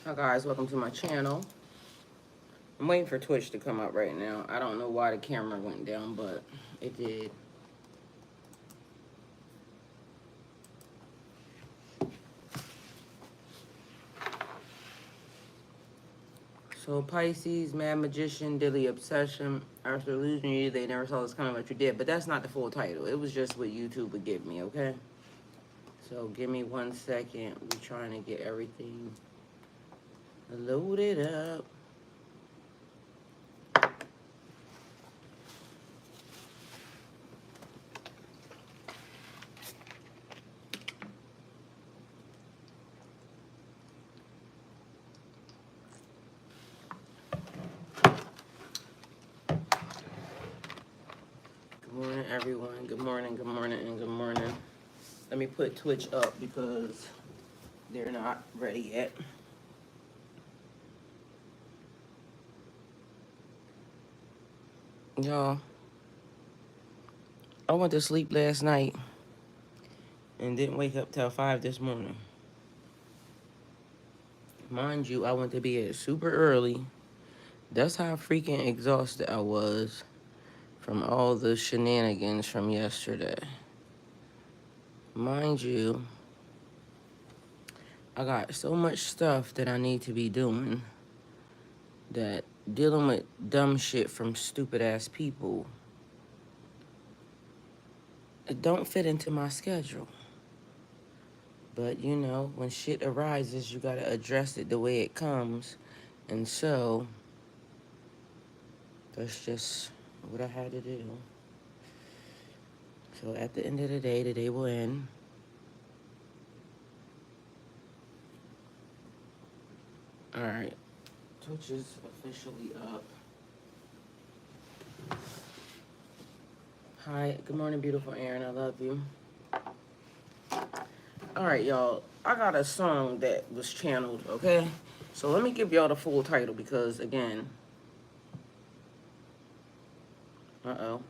Hi guys, welcome to my channel. I'm waiting for Twitch to come up right now. I don't know why the camera went down, but it did. So Pisces, Mad Magician, Daily Obsession. After losing you, they never saw this coming, but you did. But that's not the full title. It was just what YouTube would give me, okay? So give me 1 second. We're trying to get everything loaded up. Good morning, everyone. Good morning, good morning, and good morning. Let me put Twitch up because they're not ready yet. Y'all, I went to sleep last night and didn't wake up till 5 this morning. Mind you, I went to bed super early. That's how freaking exhausted I was from all the shenanigans from yesterday. Mind you, I got so much stuff that I need to be doing that dealing with dumb shit from stupid ass people, it don't fit into my schedule. But you know, when shit arises, you gotta address it the way it comes. And so, that's just what I had to do. So at the end of the day will end. Alright, Twitch is officially up. Hi, good morning, beautiful Aaron. I love you. Alright, y'all. I got a song that was channeled, okay? So let me give y'all the full title because, again... Uh-oh.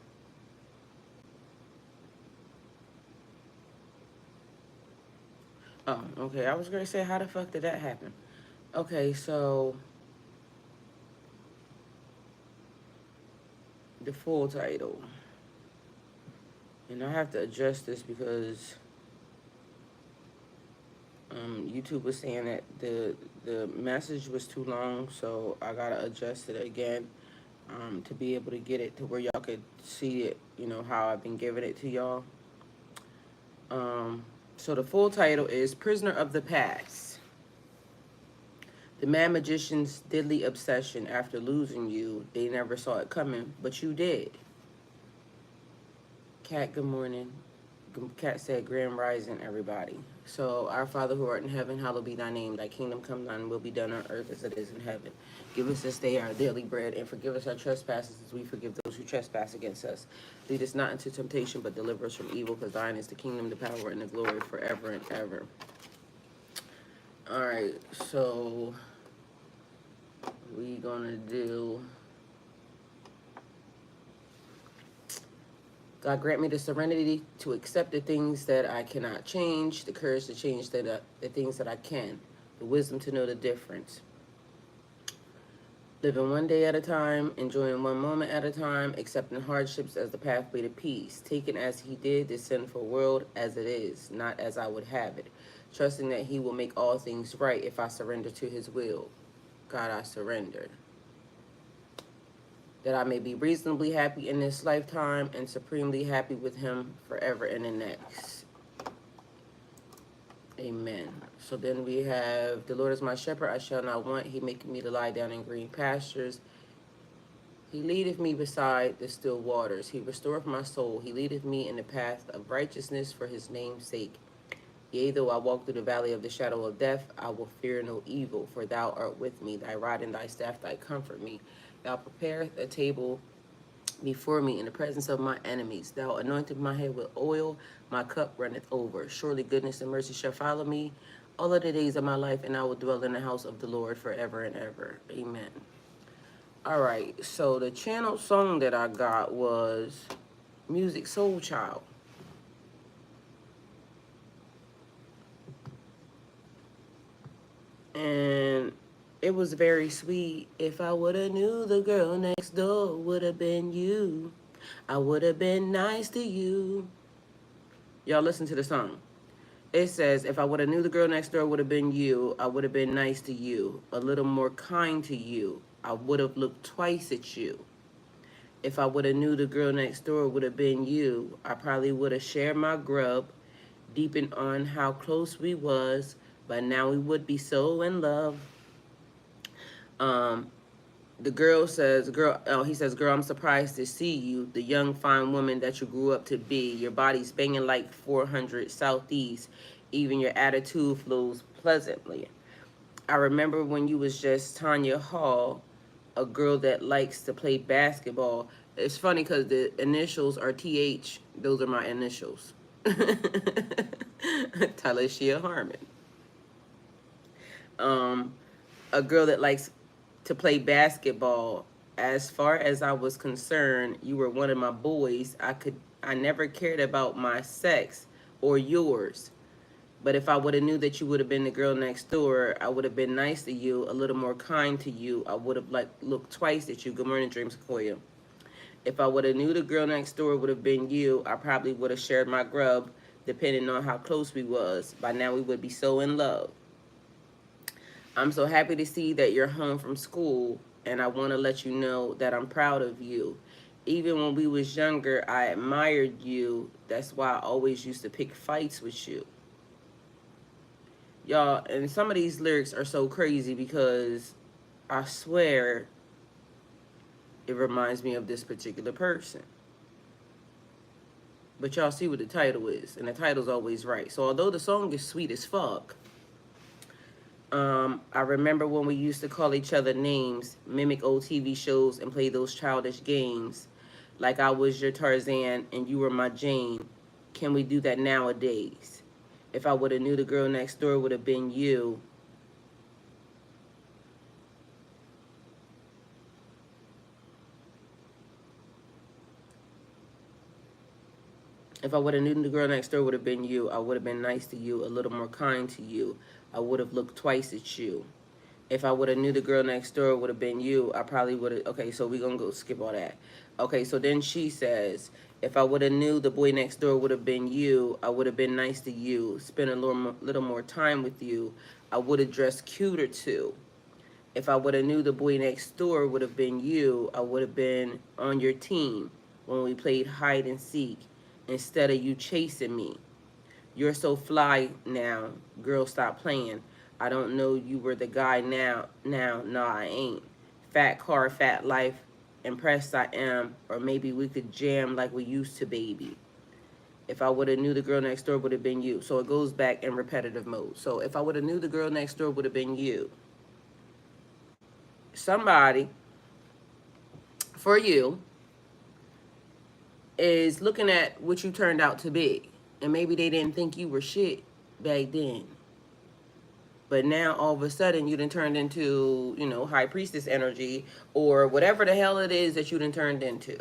Oh, okay. I was going to say, how the fuck did that happen? Okay, so... the full title. And I have to adjust this because... YouTube was saying that the message was too long, so I gotta adjust it again to be able to get it to where y'all could see it, you know, how I've been giving it to y'all. So the full title is Prisoner of the Past. The Mad Magician's deadly obsession after losing you. They never saw it coming, but you did. Cat, good morning. Cat said, Grand Rising, everybody. So, our Father who art in heaven, hallowed be thy name. Thy kingdom come, thine will be done on earth as it is in heaven. Give us this day our daily bread, and forgive us our trespasses as we forgive those who trespass against us. Lead us not into temptation, but deliver us from evil, because thine is the kingdom, the power, and the glory forever and ever. All right, so we gonna do... God grant me the serenity to accept the things that I cannot change, the courage to change the things that I can, the wisdom to know the difference. Living one day at a time, enjoying one moment at a time, accepting hardships as the pathway to peace, taking as he did the sinful world as it is, not as I would have it, trusting that he will make all things right if I surrender to his will. God, I surrender. That I may be reasonably happy in this lifetime and supremely happy with him forever in the next. Amen. So then we have, the Lord is my shepherd, I shall not want. He maketh me to lie down in green pastures. He leadeth me beside the still waters. He restoreth my soul. He leadeth me in the path of righteousness for his name's sake. Yea, though I walk through the valley of the shadow of death, I will fear no evil, for thou art with me. Thy rod and thy staff, thy comfort me. Thou preparest a table before me in the presence of my enemies. Thou anointest my head with oil, my cup runneth over. Surely goodness and mercy shall follow me all of the days of my life, and I will dwell in the house of the Lord forever and ever. Amen. All right, so the channel song that I got was Music Soul Child. And it was very sweet. If I would have knew the girl next door would have been you, I would have been nice to you. Y'all listen to the song. It says, if I would have knew the girl next door would have been you, I would have been nice to you, a little more kind to you. I would have looked twice at you. If I would have knew the girl next door would have been you, I probably would have shared my grub, deepened on how close we was, but now we would be so in love. Um, the girl says, he says, girl, I'm surprised to see you, the young, fine woman that you grew up to be. Your body's banging like 400 Southeast. Even your attitude flows pleasantly. I remember when you was just Tanya Hall, a girl that likes to play basketball. It's funny because the initials are TH. Those are my initials. Talishia Harmon. A girl that likes to play basketball. As far as I was concerned, you were one of my boys. I never cared about my sex or yours. But if I would have knew that you would have been the girl next door, I would have been nice to you, a little more kind to you. I would have looked twice at you. Good morning, Dream Sequoia. If I would have knew the girl next door would have been you, I probably would have shared my grub, depending on how close we was. By now we would be so in love. I'm so happy to see that you're home from school, and I want to let you know that I'm proud of you. Even when we was younger, I admired you. That's why I always used to pick fights with you. Y'all, and some of these lyrics are so crazy because I swear it reminds me of this particular person. But y'all see what the title is, and the title's always right. So although the song is sweet as fuck, I remember when we used to call each other names, mimic old TV shows, and play those childish games. Like I was your Tarzan and you were my Jane. Can we do that nowadays? If I would have knew the girl next door would have been you. If I would have knew the girl next door would have been you, I would have been nice to you, a little more kind to you. I would have looked twice at you. If I would have knew the girl next door would have been you, I probably would have... Okay, so we're going to go skip all that. Okay, so then she says, if I would have knew the boy next door would have been you, I would have been nice to you, spend a little more time with you. I would have dressed cuter too. If I would have knew the boy next door would have been you, I would have been on your team when we played hide and seek instead of you chasing me. You're so fly now. Girl, stop playing. I don't know you were the guy now. No, I ain't. Fat car, fat life. Impressed I am. Or maybe we could jam like we used to, baby. If I would have knew the girl next door would have been you. So it goes back in repetitive mode. So if I would have knew the girl next door would have been you. Somebody, for you, is looking at what you turned out to be. And maybe they didn't think you were shit back then. But now, all of a sudden, you done turned into, you know, high priestess energy or whatever the hell it is that you done turned into.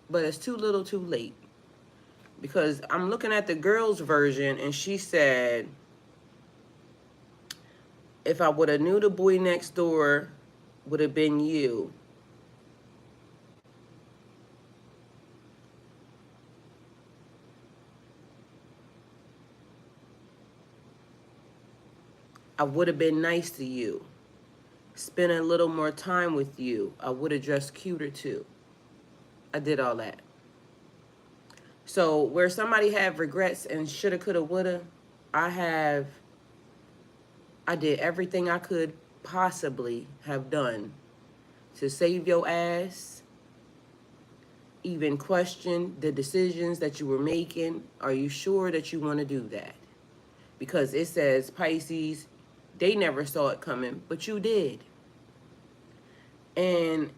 But it's too little too late. Because I'm looking at the girl's version and she said, if I would have knew the boy next door would have been you. I would have been nice to you. Spend a little more time with you. I would have dressed cuter too. I did all that. So where somebody have regrets and shoulda, coulda, woulda, I did everything I could possibly have done to save your ass, even question the decisions that you were making. Are you sure that you want to do that? Because it says, Pisces, they never saw it coming, but you did. And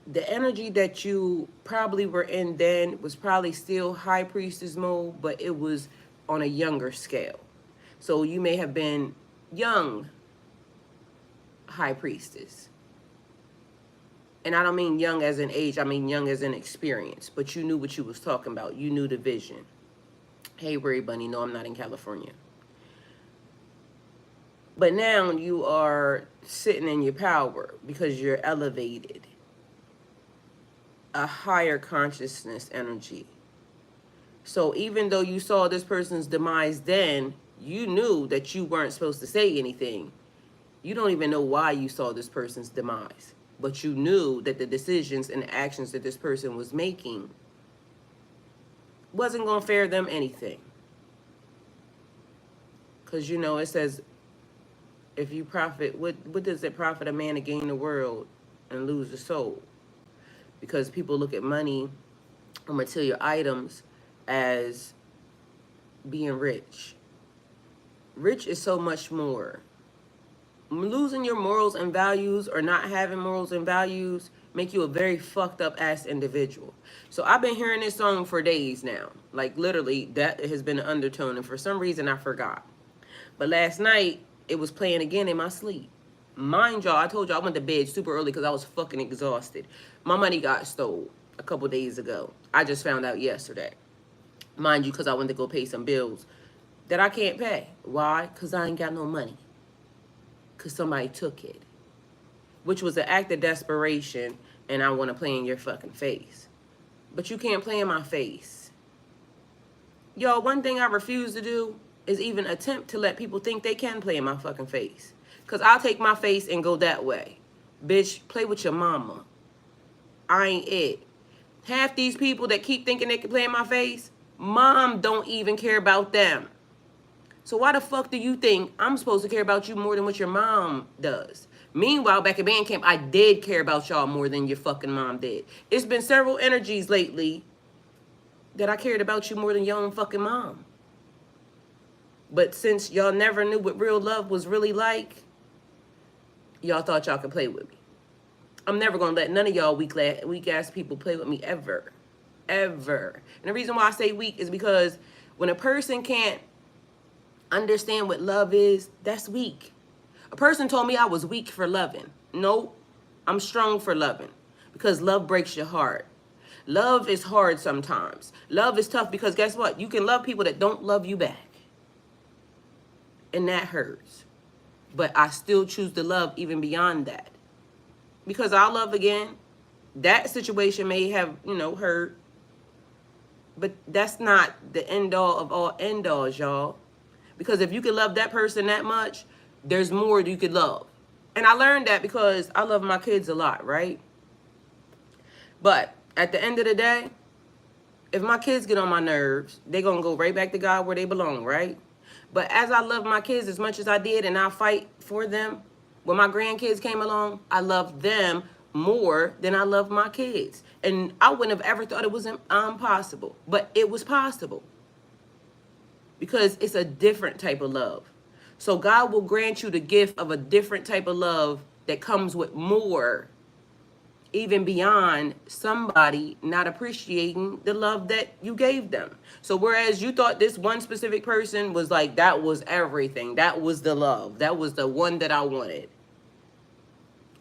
the energy that you probably were in then was probably still high priestess mode, but it was on a younger scale. So you may have been young high priestess. And I don't mean young as in age, I mean young as in experience. But you knew what you was talking about. You knew the vision. Hey, Worry Bunny, no, I'm not in California. But now you are sitting in your power because you're elevated, a higher consciousness energy. So even though you saw this person's demise then, you knew that you weren't supposed to say anything. You don't even know why you saw this person's demise, but you knew that the decisions and actions that this person was making wasn't going to fare them anything. Because, you know, it says, if you profit, what does it profit a man to gain the world and lose the soul? Because people look at money or material items as being rich. Rich is so much more. Losing your morals and values or not having morals and values make you a very fucked up ass individual. So I've been hearing this song for days now. Like literally that has been an undertone, and for some reason I forgot. But last night it was playing again in my sleep. Mind y'all, I told y'all I went to bed super early because I was fucking exhausted. My money got stole a couple days ago. I just found out yesterday. Mind you, because I went to go pay some bills that I can't pay. Why? Because I ain't got no money. Because somebody took it. Which was an act of desperation, and I want to play in your fucking face. But you can't play in my face. Y'all, one thing I refuse to do is even attempt to let people think they can play in my fucking face. Because I'll take my face and go that way. Bitch, play with your mama. I ain't it. Half these people that keep thinking they can play in my face, mom don't even care about them. So why the fuck do you think I'm supposed to care about you more than what your mom does? Meanwhile, back at band camp, I did care about y'all more than your fucking mom did. It's been several energies lately that I cared about you more than your own fucking mom. But since y'all never knew what real love was really like, y'all thought y'all could play with me. I'm never going to let none of y'all weak ass people play with me ever. Ever. And the reason why I say weak is because when a person can't understand what love is, that's weak. A person told me I was weak for loving. Nope, I'm strong for loving, because love breaks your heart. Love is hard sometimes. Love is tough because guess what? You can love people that don't love you back. And that hurts. But I still choose to love even beyond that. Because I'll love again. That situation may have, hurt. But that's not the end all of all end alls, y'all. Because if you can love that person that much, there's more you could love. And I learned that because I love my kids a lot, right? But at the end of the day, if my kids get on my nerves, they're going to go right back to God where they belong, right? But as I love my kids as much as I did and I fight for them, when my grandkids came along, I loved them more than I loved my kids. And I wouldn't have ever thought it was impossible, but it was possible. Because it's a different type of love. So God will grant you the gift of a different type of love that comes with more, even beyond somebody not appreciating the love that you gave them. So whereas you thought this one specific person was like, that was everything, that was the love, that was the one that I wanted.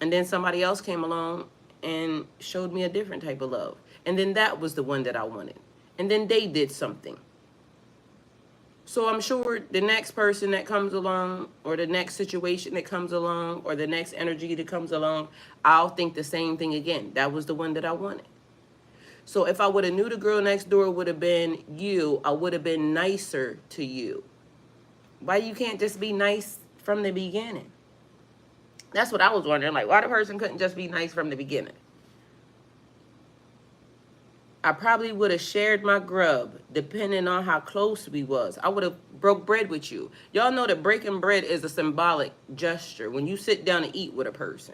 And then somebody else came along and showed me a different type of love. And then that was the one that I wanted. And then they did something. So I'm sure the next person that comes along, or the next situation that comes along, or the next energy that comes along, I'll think the same thing again. That was the one that I wanted. So if I would have knew the girl next door would have been you, I would have been nicer to you. Why you can't just be nice from the beginning? That's what I was wondering. Like, why the person couldn't just be nice from the beginning? I probably would have shared my grub, depending on how close we was. I would have broke bread with you. Y'all know that breaking bread is a symbolic gesture when you sit down and eat with a person.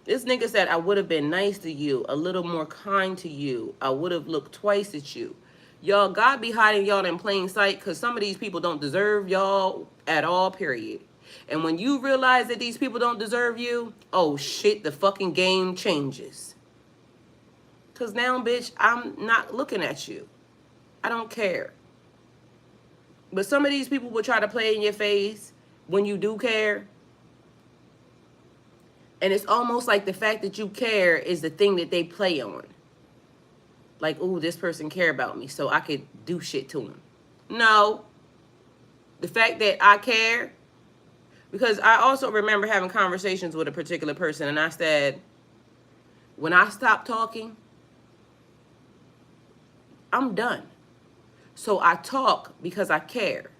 This nigga said I would have been nice to you, a little more kind to you. I would have looked twice at you. Y'all, God be hiding y'all in plain sight because some of these people don't deserve y'all at all, period. And when you realize that these people don't deserve you, oh shit, the fucking game changes. Because now, bitch, I'm not looking at you. I don't care. But some of these people will try to play in your face when you do care. And it's almost like the fact that you care is the thing that they play on. Like, ooh, this person care about me, so I could do shit to him. No. The fact that I care, because I also remember having conversations with a particular person, and I said, when I stop talking, I'm done. So I talk because I care.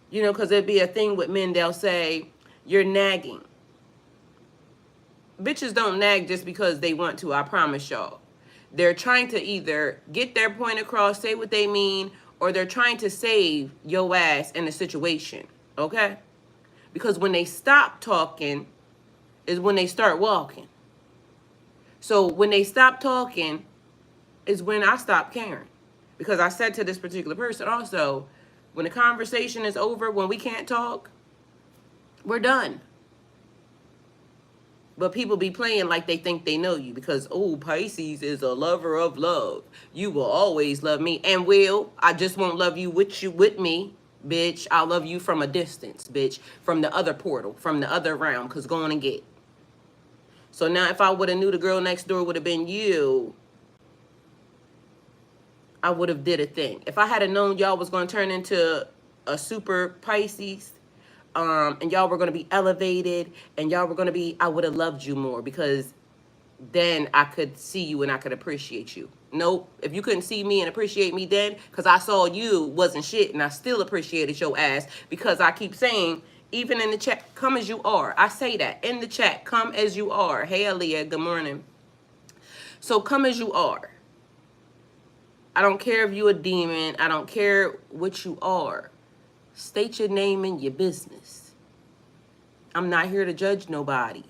You know, because it'd be a thing with men, they'll say, you're nagging. Bitches don't nag just because they want to, I promise y'all. They're trying to either get their point across, say what they mean, or they're trying to save your ass in a situation, okay? Because when they stop talking is when they start walking. So when they stop talking is when I stop caring. Because I said to this particular person also, when the conversation is over, when we can't talk, we're done. But people be playing like they think they know you because, oh, Pisces is a lover of love. You will always love me. And I just won't love you with me, bitch. I'll love you from a distance, bitch. From the other portal, from the other realm, because go on and get. So now if I would have knew the girl next door would have been you, I would have did a thing. If I had known y'all was going to turn into a super Pisces, and y'all were going to be elevated, and y'all were going to be, I would have loved you more, because then I could see you and I could appreciate you. Nope. If you couldn't see me and appreciate me then, because I saw you wasn't shit, and I still appreciated your ass, because I keep saying, even in the chat, come as you are. I say that in the chat, come as you are. Hey, Aaliyah, good morning. So come as you are. I don't care if you a demon. I don't care what you are. State your name and your business. I'm not here to judge nobody.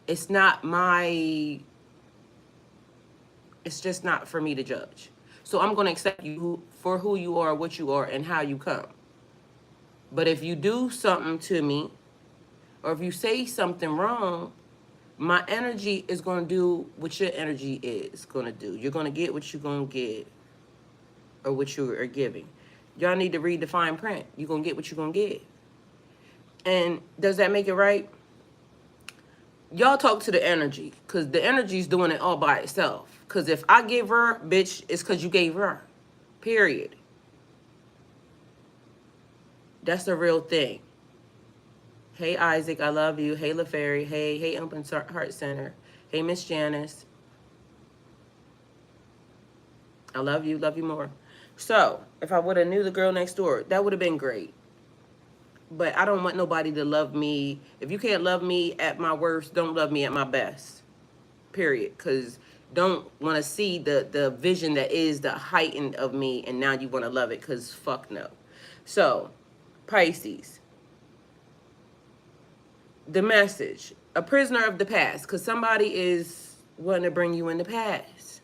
It's just not for me to judge. So I'm going to accept you for who you are, what you are, and how you come. But if you do something to me, or if you say something wrong, my energy is going to do what your energy is going to do. You're going to get what you're going to get, or what you are giving. Y'all need to read the fine print. You're going to get what you're going to get. And does that make it right? Y'all talk to the energy, because the energy's doing it all by itself. Because if I give her, bitch, it's because you gave her. Period. That's the real thing. Hey, Isaac, I love you. Hey, LaFerry. Hey, Open Heart Center. Hey, Miss Janice. I love you more. So, if I would have knew the girl next door, that would have been great. But I don't want nobody to love me. If you can't love me at my worst, don't love me at my best. Period. Because don't want to see the vision that is the heightened of me, and now you want to love it, because fuck no. So, Pisces. The message. A prisoner of the past, because somebody is wanting to bring you in the past.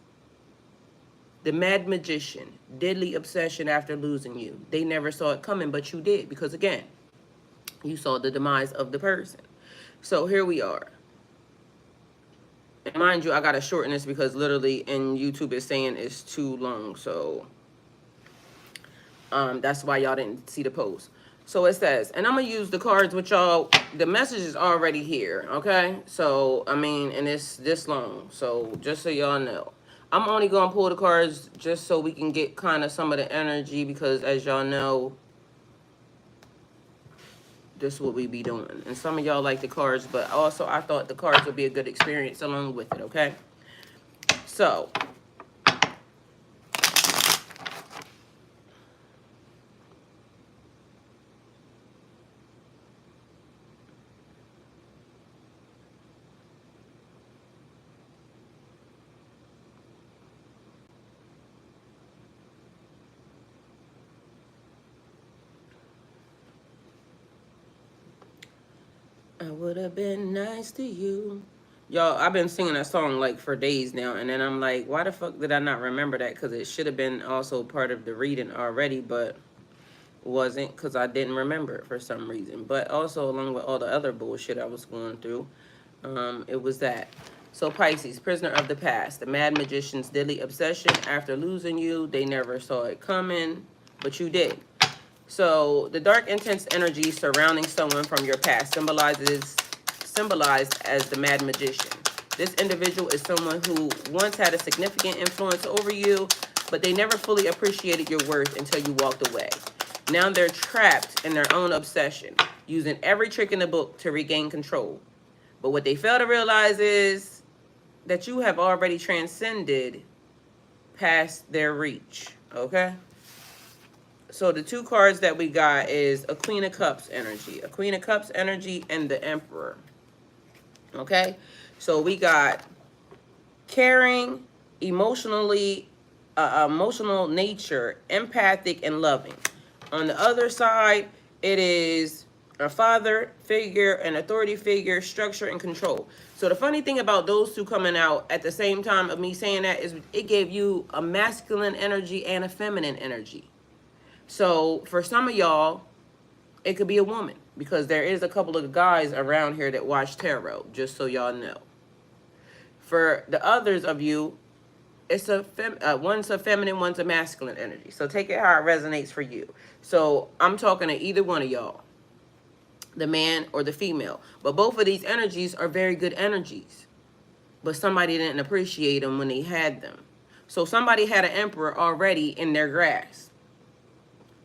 The mad magician. Deadly obsession after losing you. They never saw it coming, but you did, because again, you saw the demise of the person. So here we are. And mind you, I got to shorten this because literally in YouTube it's saying it's too long. So that's why y'all didn't see the post. So it says, and I'm going to use the cards with y'all. The message is already here, okay? So, I mean, and it's this long. So just so y'all know. I'm only going to pull the cards just so we can get kind of some of the energy, because as y'all know, this is what we be doing. And some of y'all like the cards, but also I thought the cards would be a good experience along with it, okay? So, I would have been nice to you. Y'all, I've been singing that song like for days now, and then I'm like, why the fuck did I not remember that? Because it should have been also part of the reading already, but wasn't, because I didn't remember it for some reason. But also, along with all the other bullshit I was going through, it was that. So Pisces, prisoner of the past. The mad magician's deadly obsession after losing you. They never saw it coming, but you did. So the dark, intense energy surrounding someone from your past symbolized as the mad magician. This individual is someone who once had a significant influence over you, but they never fully appreciated your worth until you walked away. Now they're trapped in their own obsession, using every trick in the book to regain control. But what they fail to realize is that you have already transcended past their reach. Okay? So the two cards that we got is a Queen of Cups energy. A Queen of Cups energy and the Emperor. Okay? So we got caring, emotional nature, empathic, and loving. On the other side, it is a father figure, an authority figure, structure, and control. So the funny thing about those two coming out at the same time of me saying that is it gave you a masculine energy and a feminine energy. So for some of y'all, it could be a woman, because there is a couple of guys around here that watch tarot, just so y'all know. For the others of you, it's one's a feminine, one's a masculine energy. So take it how it resonates for you. So I'm talking to either one of y'all, the man or the female. But both of these energies are very good energies. But somebody didn't appreciate them when they had them. So somebody had an emperor already in their grasp.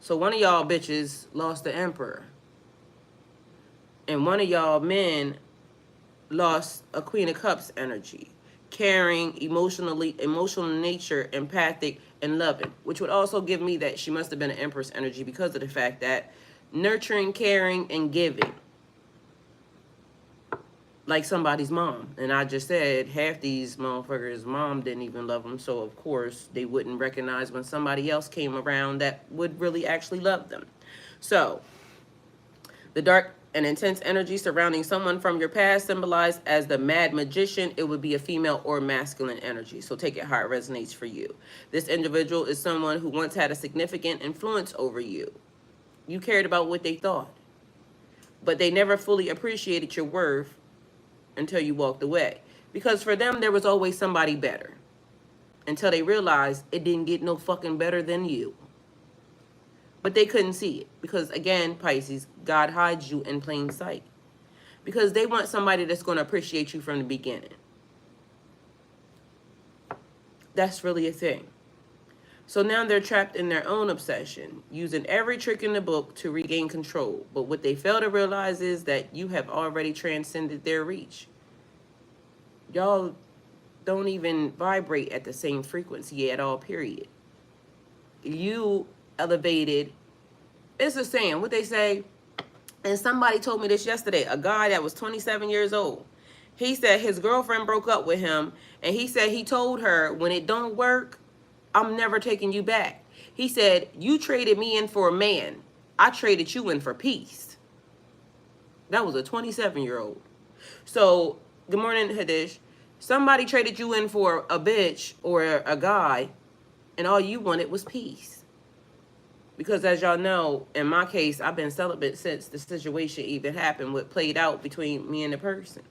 So one of y'all bitches lost the emperor. And one of y'all men lost a Queen of Cups energy. Caring, emotional nature, empathic, and loving. Which would also give me that she must have been an Empress energy because of the fact that nurturing, caring, and giving. Like somebody's mom. And I just said half these motherfuckers' mom didn't even love them. So of course they wouldn't recognize when somebody else came around that would really actually love them. So the dark and intense energy surrounding someone from your past symbolized as the mad magician. It would be a female or masculine energy. So take it how it resonates for you. This individual is someone who once had a significant influence over you. You cared about what they thought, but they never fully appreciated your worth until you walked away. Because for them, there was always somebody better. Until they realized it didn't get no fucking better than you. But they couldn't see it. Because again, Pisces, God hides you in plain sight. Because they want somebody that's going to appreciate you from the beginning. That's really a thing. So now they're trapped in their own obsession, using every trick in the book to regain control. But what they fail to realize is that you have already transcended their reach. Y'all don't even vibrate at the same frequency at all, period. You elevated, it's a saying, what they say, and somebody told me this yesterday, a guy that was 27 years old. He said his girlfriend broke up with him, and he said he told her, when it don't work, I'm never taking you back. He said, you traded me in for a man. I traded you in for peace. That was a 27-year-old. So, good morning, Hadish. Somebody traded you in for a bitch or a guy, and all you wanted was peace. Because as y'all know, in my case, I've been celibate since the situation even happened, what played out between me and the person.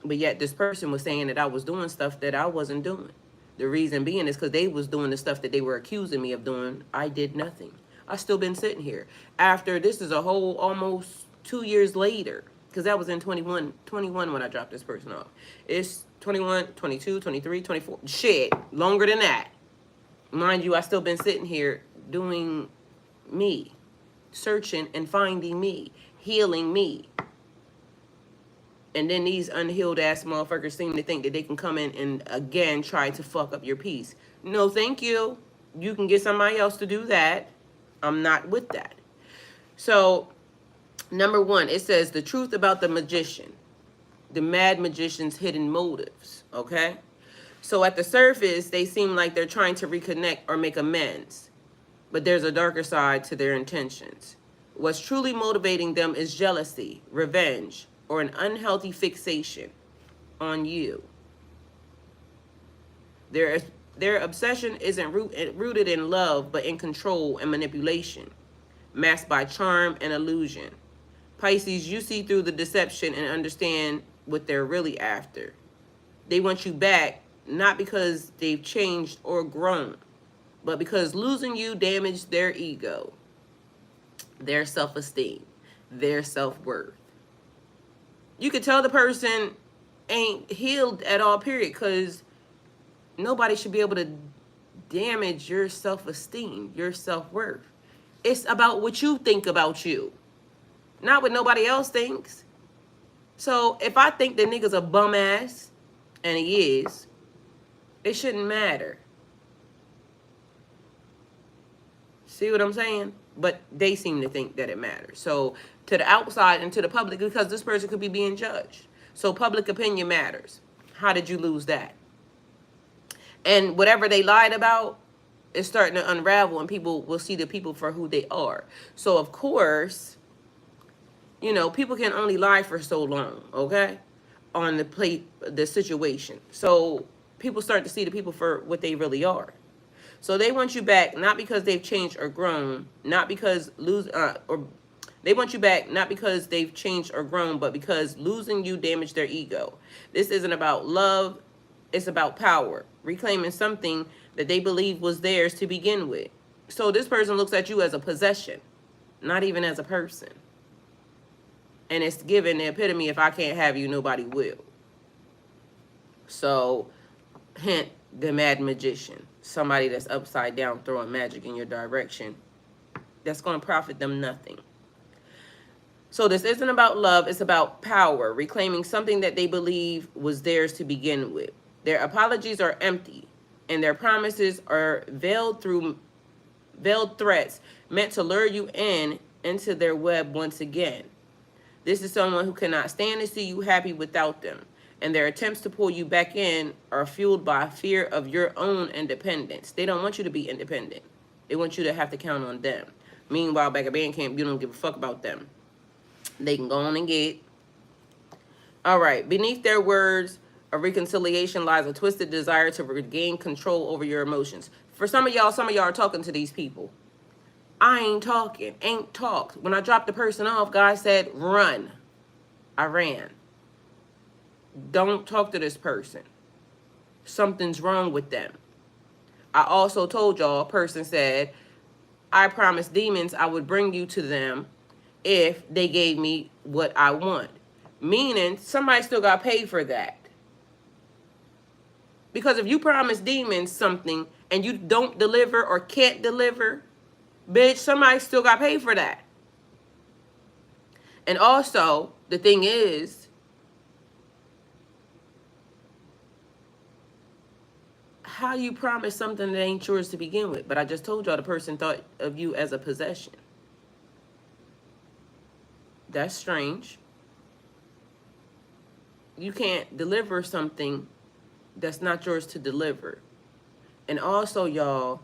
But yet this person was saying that I was doing stuff that I wasn't doing. The reason being is because they was doing the stuff that they were accusing me of doing. I did nothing. I still been sitting here. After this is a whole almost 2 years later. Because that was in 21 when I dropped this person off. It's 21, 22, 23, 24. Shit, longer than that. Mind you, I still been sitting here doing me. Searching and finding me. Healing me. And then these unhealed ass motherfuckers seem to think that they can come in and again try to fuck up your peace. No, thank you. You can get somebody else to do that. I'm not with that. So, number one, it says the truth about the magician. The mad magician's hidden motives. Okay? So at the surface, they seem like they're trying to reconnect or make amends. But there's a darker side to their intentions. What's truly motivating them is jealousy, revenge, or an unhealthy fixation on you. Their obsession isn't rooted in love, but in control and manipulation, masked by charm and illusion. Pisces, you see through the deception and understand what they're really after. They want you back, not because they've changed or grown, but because losing you damaged their ego, their self-esteem, their self-worth. You could tell the person ain't healed at all, period, because nobody should be able to damage your self-esteem, your self-worth. It's about what you think about you, not what nobody else thinks. So if I think the nigga's a bum ass, and he is, it shouldn't matter. See what I'm saying? But they seem to think that it matters. So to the outside and to the public, because this person could be being judged. So public opinion matters. How did you lose that? And whatever they lied about is starting to unravel, and people will see the people for who they are. So of course, you know, people can only lie for so long, okay? On the situation. So people start to see the people for what they really are. So they want you back, not because they've changed or grown, not because they want you back not because they've changed or grown, but because losing you damaged their ego. This isn't about love, it's about power, reclaiming something that they believe was theirs to begin with. So this person looks at you as a possession, not even as a person. And it's given the epitome, if I can't have you, nobody will. So, hint, the mad magician. Somebody that's upside down throwing magic in your direction. That's going to profit them nothing. So this isn't about love, it's about power, reclaiming something that they believe was theirs to begin with. Their apologies are empty, and their promises are veiled threats meant to lure you into their web once again. This is someone who cannot stand to see you happy without them, and their attempts to pull you back in are fueled by fear of your own independence. They don't want you to be independent. They want you to have to count on them. Meanwhile, back at band camp, you don't give a fuck about them. They can go on and get. All right. Beneath their words of reconciliation lies a twisted desire to regain control over your emotions. For some of y'all are talking to these people. I ain't talking. Ain't talked. When I dropped the person off, God said, run. I ran. Don't talk to this person. Something's wrong with them. I also told y'all, a person said, I promised demons I would bring you to them if they gave me what I want. Meaning, somebody still got paid for that. Because if you promise demons something and you don't deliver or can't deliver, bitch, somebody still got paid for that. And also, the thing is, how you promise something that ain't yours to begin with? But I just told y'all the person thought of you as a possession. That's strange. You can't deliver something that's not yours to deliver. And also, y'all,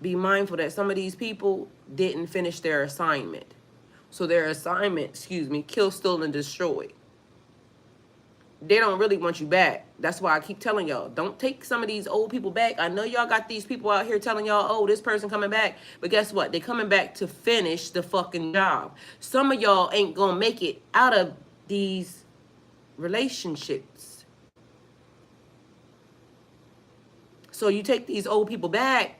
be mindful that some of these people didn't finish their assignment. So their assignment, kill, steal, and destroy. They don't really want you back. That's why I keep telling y'all, don't take some of these old people back. I know y'all got these people out here telling y'all, oh, this person coming back. But guess what? They coming back to finish the fucking job. Some of y'all ain't gonna make it out of these relationships. So you take these old people back,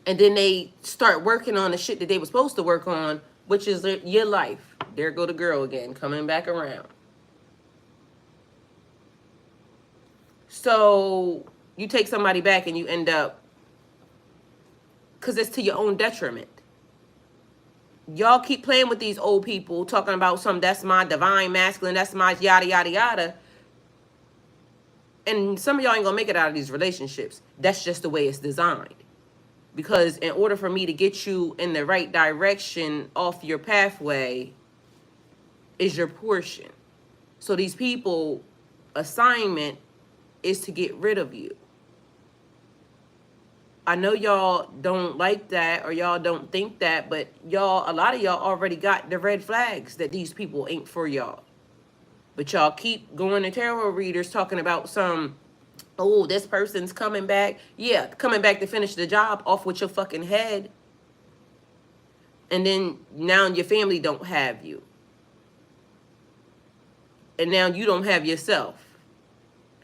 and then they start working on the shit that they were supposed to work on, which is your life. There go the girl again, coming back around. So you take somebody back and you end up, because it's to your own detriment. Y'all keep playing with these old people, talking about that's my divine masculine, that's my yada, yada, yada. And some of y'all ain't going to make it out of these relationships. That's just the way it's designed. Because in order for me to get you in the right direction off your pathway is your portion. So these people, assignment is to get rid of you. I know y'all don't like that or y'all don't think that, but a lot of y'all already got the red flags that these people ain't for y'all. But y'all keep going to tarot readers talking about oh, this person's coming back. Yeah, coming back to finish the job off with your fucking head. And then now your family don't have you. And now you don't have yourself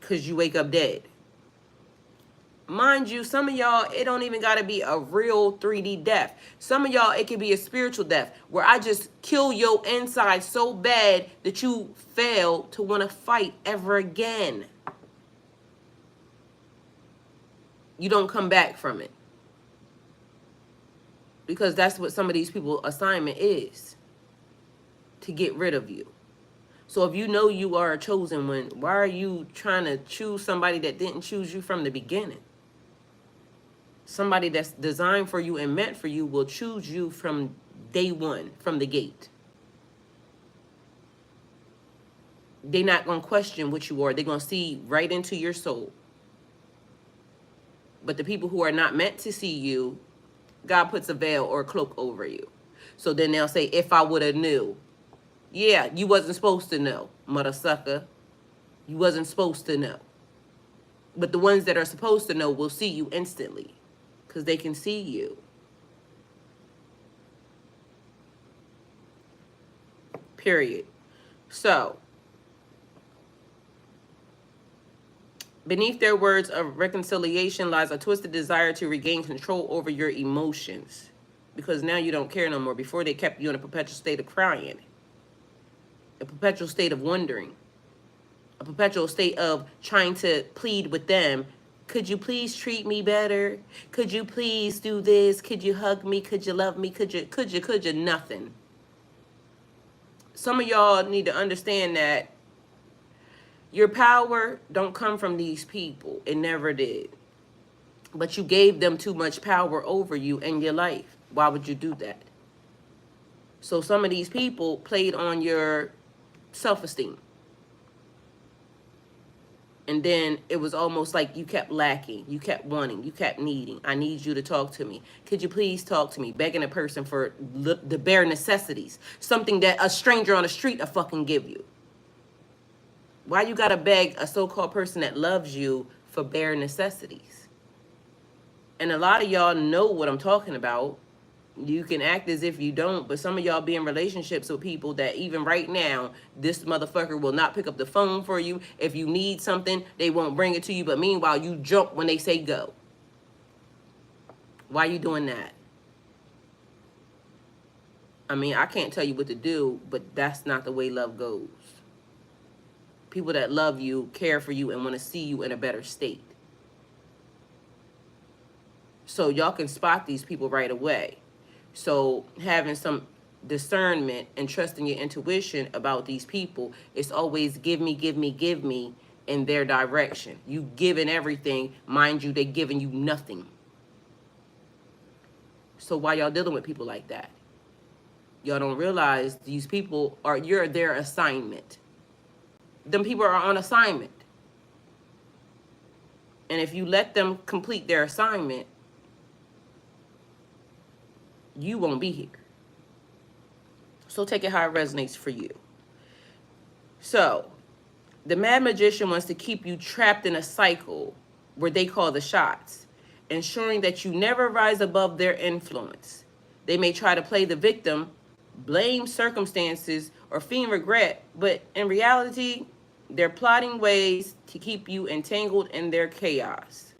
because you wake up dead. Mind you, some of y'all, it don't even got to be a real 3D death. Some of y'all, it can be a spiritual death where I just kill your inside so bad that you fail to want to fight ever again. you don't come back from it. Because that's what some of these people assignment is, to get rid of you. So if you know you are a chosen one, why are you trying to choose somebody that didn't choose you from the beginning? Somebody that's designed for you and meant for you will choose you from day one, from the gate. They're not going to question what you are. They're going to see right into your soul. But the people who are not meant to see you, God puts a veil or a cloak over you. So then they'll say, if I would have knew. Yeah, you wasn't supposed to know, mother sucker. You wasn't supposed to know. But the ones that are supposed to know will see you instantly, because they can see you. Period. So, beneath their words of reconciliation lies a twisted desire to regain control over your emotions. Because now you don't care no more. Before, they kept you in a perpetual state of crying, a perpetual state of wondering, a perpetual state of trying to plead with them. Could you please treat me better? Could you please do this? Could you hug me? Could you love me? Could you? Nothing. Some of y'all need to understand that your power don't come from these people. It never did. But you gave them too much power over you in your life. Why would you do that? So some of these people played on your self-esteem. And then it was almost like you kept lacking. You kept wanting. You kept needing. I need you to talk to me. Could you please talk to me? Begging a person for the bare necessities. Something that a stranger on the street will fucking give you. Why you gotta beg a so-called person that loves you for bare necessities? And a lot of y'all know what I'm talking about. You can act as if you don't, but some of y'all be in relationships with people that even right now, this motherfucker will not pick up the phone for you. If you need something, they won't bring it to you, but meanwhile, you jump when they say go. Why are you doing that? I mean, I can't tell you what to do, but that's not the way love goes. People that love you, care for you, and want to see you in a better state. So y'all can spot these people right away. So having some discernment and trusting your intuition about these people, it's always give me, give me, give me in their direction. You giving everything, mind you, they giving you nothing. So why y'all dealing with people like that? Y'all don't realize these people are, you're their assignment. Them people are on assignment. And if you let them complete their assignment, you won't be here. So take it how it resonates for you. So, the mad magician wants to keep you trapped in a cycle where they call the shots, ensuring that you never rise above their influence. They may try to play the victim, blame circumstances, or feign regret, but in reality, they're plotting ways to keep you entangled in their chaos.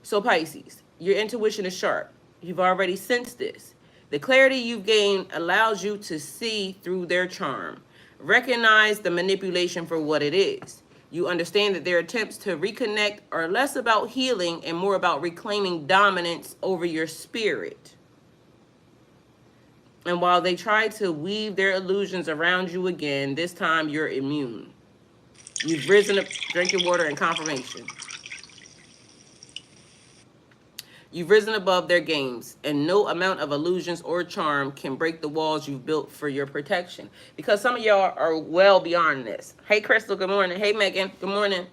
So Pisces, your intuition is sharp. You've already sensed this. The clarity you've gained allows you to see through their charm. Recognize the manipulation for what it is. You understand that their attempts to reconnect are less about healing and more about reclaiming dominance over your spirit. And while they try to weave their illusions around you again, this time you're immune. You've risen up, drinking water and confirmation. You've risen above their games, and no amount of illusions or charm can break the walls you've built for your protection. Because some of y'all are well beyond this. Hey, Crystal, good morning. Hey, Megan, good morning.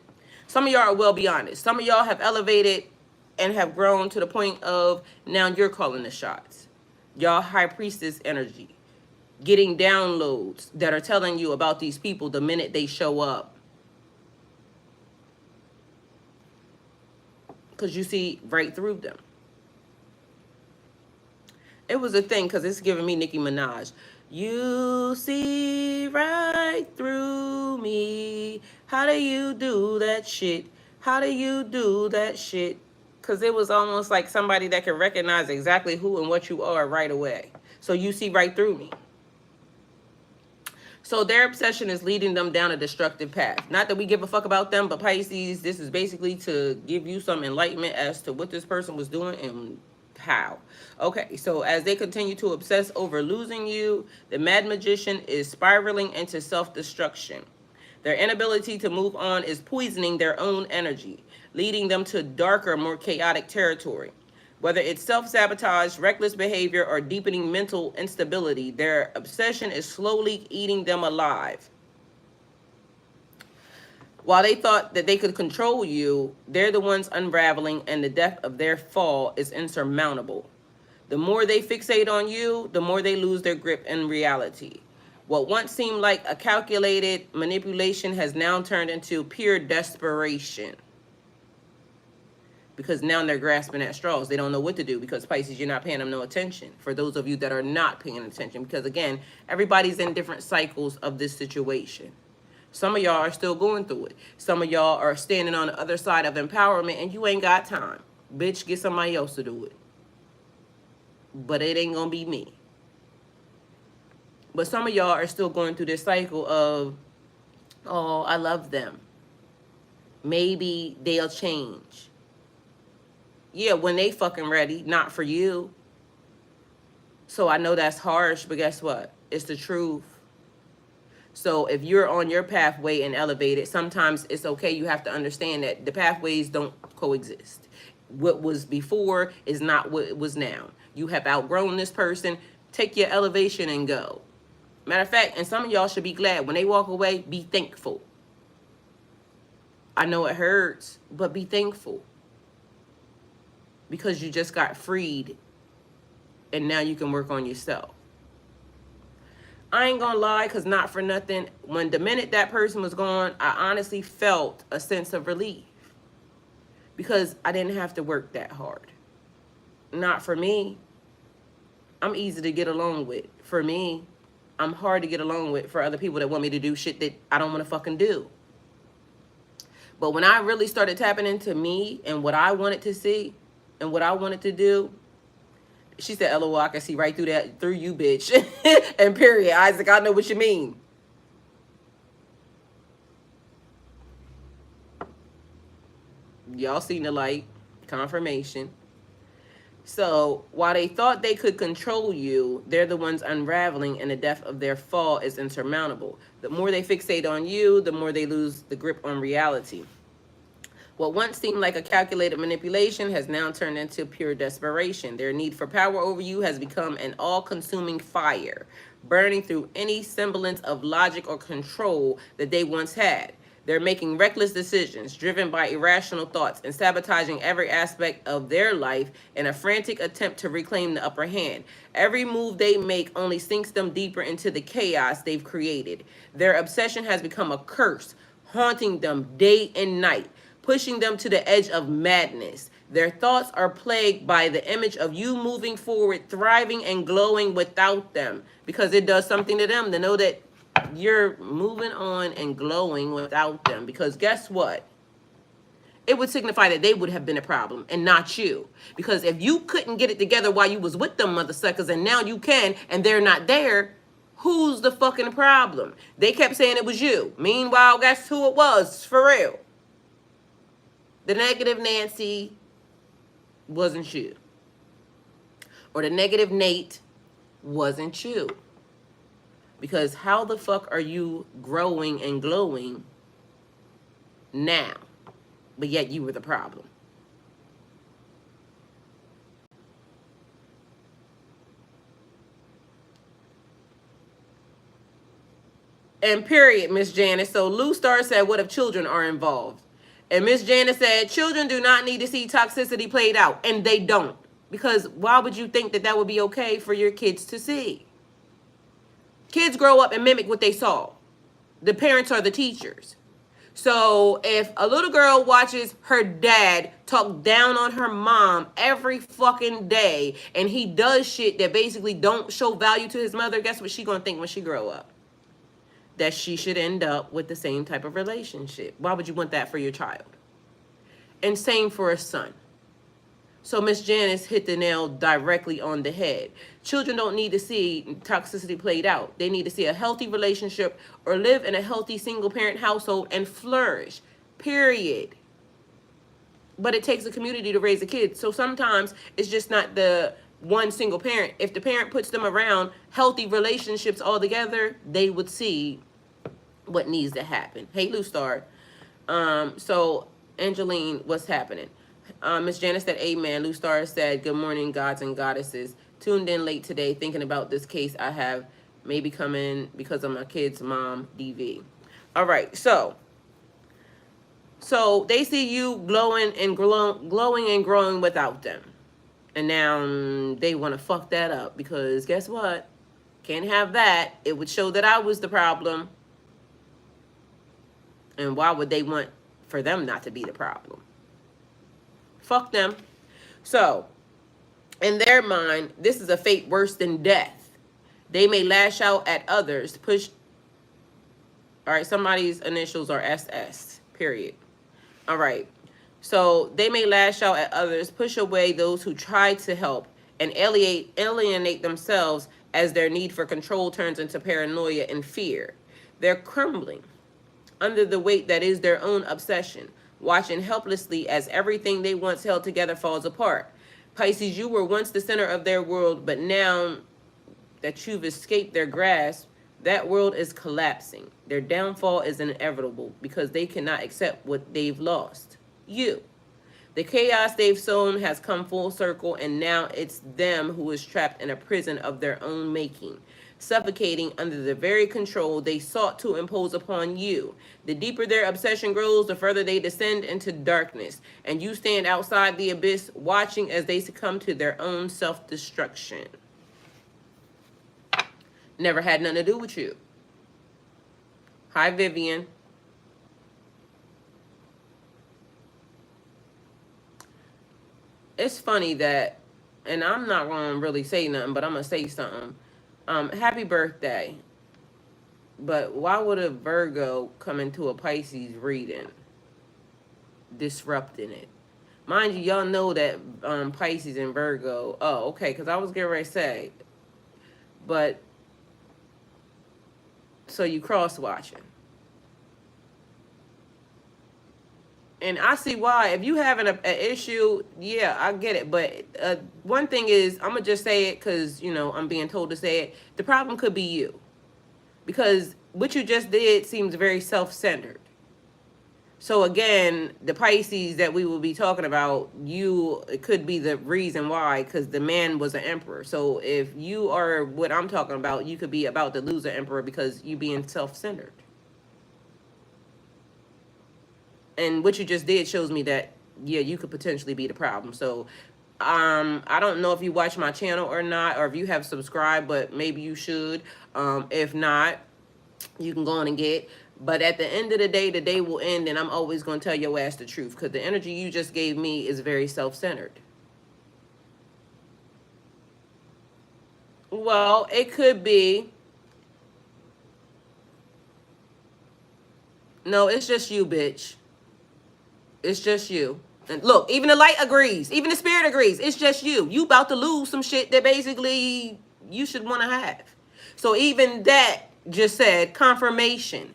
Some of y'all are well beyond this. Some of y'all have elevated and have grown to the point of now you're calling the shots. Y'all high priestess energy. Getting downloads that are telling you about these people the minute they show up. Because you see right through them. It was a thing because it's giving me Nicki Minaj. You see right through me. How do you do that shit? How do you do that shit? Because it was almost like somebody that can recognize exactly who and what you are right away. So you see right through me. So their obsession is leading them down a destructive path. Not that we give a fuck about them, but Pisces, this is basically to give you some enlightenment as to what this person was doing and how. Okay, so as they continue to obsess over losing you, the mad magician is spiraling into self-destruction. Their inability to move on is poisoning their own energy, leading them to darker, more chaotic territory. Whether it's self-sabotage, reckless behavior, or deepening mental instability, their obsession is slowly eating them alive. While they thought that they could control you, they're the ones unraveling, and the depth of their fall is insurmountable. The more they fixate on you, the more they lose their grip in reality. What once seemed like a calculated manipulation has now turned into pure desperation. Because now they're grasping at straws. They don't know what to do because Pisces, you're not paying them no attention. For those of you that are not paying attention, because again, everybody's in different cycles of this situation. Some of y'all are still going through it. Some of y'all are standing on the other side of empowerment and you ain't got time. Bitch, get somebody else to do it. But it ain't gonna be me. But some of y'all are still going through this cycle of, oh, I love them. Maybe they'll change. Yeah, when they fucking ready, not for you. So I know that's harsh, but guess what? It's the truth. So if you're on your pathway and elevated, sometimes it's okay. You have to understand that the pathways don't coexist. What was before is not what it was now. You have outgrown this person. Take your elevation and go. Matter of fact, and some of y'all should be glad. When they walk away, be thankful. I know it hurts, but be thankful. Because you just got freed and now you can work on yourself. I ain't gonna lie, because not for nothing, when the minute that person was gone, I honestly felt a sense of relief. Because I didn't have to work that hard. Not for me. I'm easy to get along with. For me, I'm hard to get along with for other people that want me to do shit that I don't want to fucking do. But when I really started tapping into me and what I wanted to see and what I wanted to do, she said, LOL, I can see right through that, through you, bitch. And period. Isaac, I know what you mean. Y'all seen the light. Confirmation. So while they thought they could control you, they're the ones unraveling, and the depth of their fall is insurmountable. The more they fixate on you, the more they lose the grip on reality. What once seemed like a calculated manipulation has now turned into pure desperation. Their need for power over you has become an all-consuming fire, burning through any semblance of logic or control that they once had. They're making reckless decisions, driven by irrational thoughts, and sabotaging every aspect of their life in a frantic attempt to reclaim the upper hand. Every move they make only sinks them deeper into the chaos they've created. Their obsession has become a curse, haunting them day and night, pushing them to the edge of madness. Their thoughts are plagued by the image of you moving forward, thriving and glowing without them, because it does something to them to know that you're moving on and glowing without them. Because guess what? It would signify that they would have been a problem and not you. Because if you couldn't get it together while you was with them mother suckers and now you can and they're not there, who's the fucking problem? They kept saying it was you. Meanwhile, guess who it was? For real. The negative Nancy wasn't you. Or the negative Nate wasn't you. Because how the fuck are you growing and glowing now? But yet you were the problem. And period, Miss Janice. So Lou Star said, what if children are involved? And Miss Janice said, children do not need to see toxicity played out. And they don't. Because why would you think that that would be okay for your kids to see? Kids grow up and mimic what they saw. The parents are the teachers. So if a little girl watches her dad talk down on her mom every fucking day, and he does shit that basically don't show value to his mother, guess what she gonna think when she grow up? That she should end up with the same type of relationship. Why would you want that for your child? And same for a son. So Miss Janice hit the nail directly on the head. Children don't need to see toxicity played out. They need to see a healthy relationship or live in a healthy single parent household and flourish. Period. But it takes a community to raise a kid. So sometimes it's just not the one single parent. If the parent puts them around healthy relationships all together, they would see what needs to happen. Hey, Lou Star. So Angeline, what's happening? Miss Janice said, amen. Lou Star said, good morning, gods and goddesses. Tuned in late today thinking about this case I have maybe coming because of my kid's mom, DV. All right, so they see you glowing and growing without them. And now they want to fuck that up because guess what? Can't have that. It would show that I was the problem. And why would they want for them not to be the problem? Fuck them. So, in their mind, this is a fate worse than death. They may lash out at others, push. All right, somebody's initials are SS, period. All right. So, they may lash out at others, push away those who try to help, and alienate themselves as their need for control turns into paranoia and fear. They're crumbling under the weight that is their own obsession, watching helplessly as everything they once held together falls apart. Pisces, you were once the center of their world, but now that you've escaped their grasp, that world is collapsing. Their downfall is inevitable because they cannot accept what they've lost. You. The chaos they've sown has come full circle, and now it's them who is trapped in a prison of their own making, suffocating under the very control they sought to impose upon you. The deeper their obsession grows, the further they descend into darkness, and you stand outside the abyss watching as they succumb to their own self-destruction. Never had nothing to do with you. Hi, Vivian. It's funny that, and I'm not going to really say nothing, but I'm going to say something. Happy birthday. But why would a Virgo come into a Pisces reading, disrupting it? Mind you, y'all know that Pisces and Virgo, oh, okay, because I was getting ready to say, but, so you cross-watching. And I see why. If you having an issue, yeah, I get it. But one thing is, I'm going to just say it because, you know, I'm being told to say it. The problem could be you. Because what you just did seems very self-centered. So again, the Pisces that we will be talking about, it could be the reason why, because the man was an emperor. So if you are what I'm talking about, you could be about to lose an emperor because you being self-centered. And what you just did shows me that, yeah, you could potentially be the problem. So, I don't know if you watch my channel or not, or if you have subscribed, but maybe you should. If not, you can go on and get. But at the end of the day will end, and I'm always going to tell your ass the truth, because the energy you just gave me is very self-centered. Well, it could be. No, it's just you, bitch. It's just you. And look, even the light agrees. Even the spirit agrees. It's just you. You about to lose some shit that basically you should want to have. So even that just said confirmation.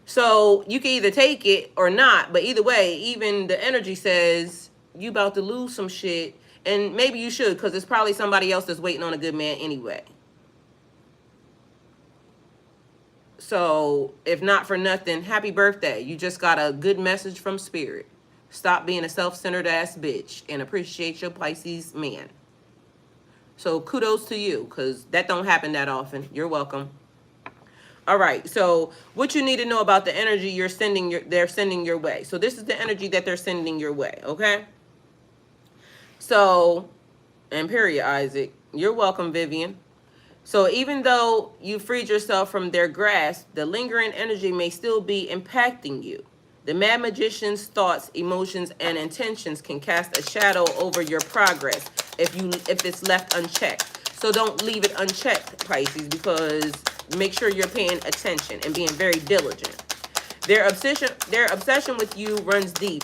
So you can either take it or not. But either way, even the energy says you about to lose some shit. And maybe you should, because it's probably somebody else that's waiting on a good man anyway. So, if not for nothing, happy birthday. You just got a good message from Spirit. Stop being a self-centered ass bitch and appreciate your Pisces man. So, kudos to you, because that don't happen that often. You're welcome. All right, so what you need to know about the energy they're sending your way. So, this is the energy that they're sending your way, okay? So, and period, Isaac. You're welcome, Vivian. So even though you freed yourself from their grasp, the lingering energy may still be impacting you. The mad magician's thoughts, emotions, and intentions can cast a shadow over your progress if it's left unchecked. So don't leave it unchecked, Pisces, because make sure you're paying attention and being very diligent. Their obsession with you runs deep,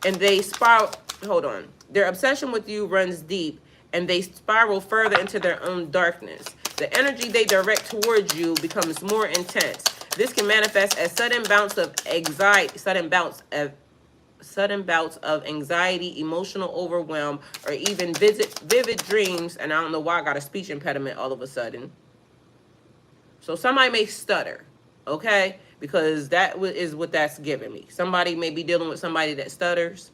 and they spiral hold on. Their obsession with you runs deep, and they spiral further into their own darkness. The energy they direct towards you becomes more intense. This can manifest as sudden bouts of anxiety, sudden bouts of anxiety, emotional overwhelm, or even vivid dreams. And I don't know why I got a speech impediment all of a sudden. So somebody may stutter, okay? Because that is what that's giving me. Somebody may be dealing with somebody that stutters.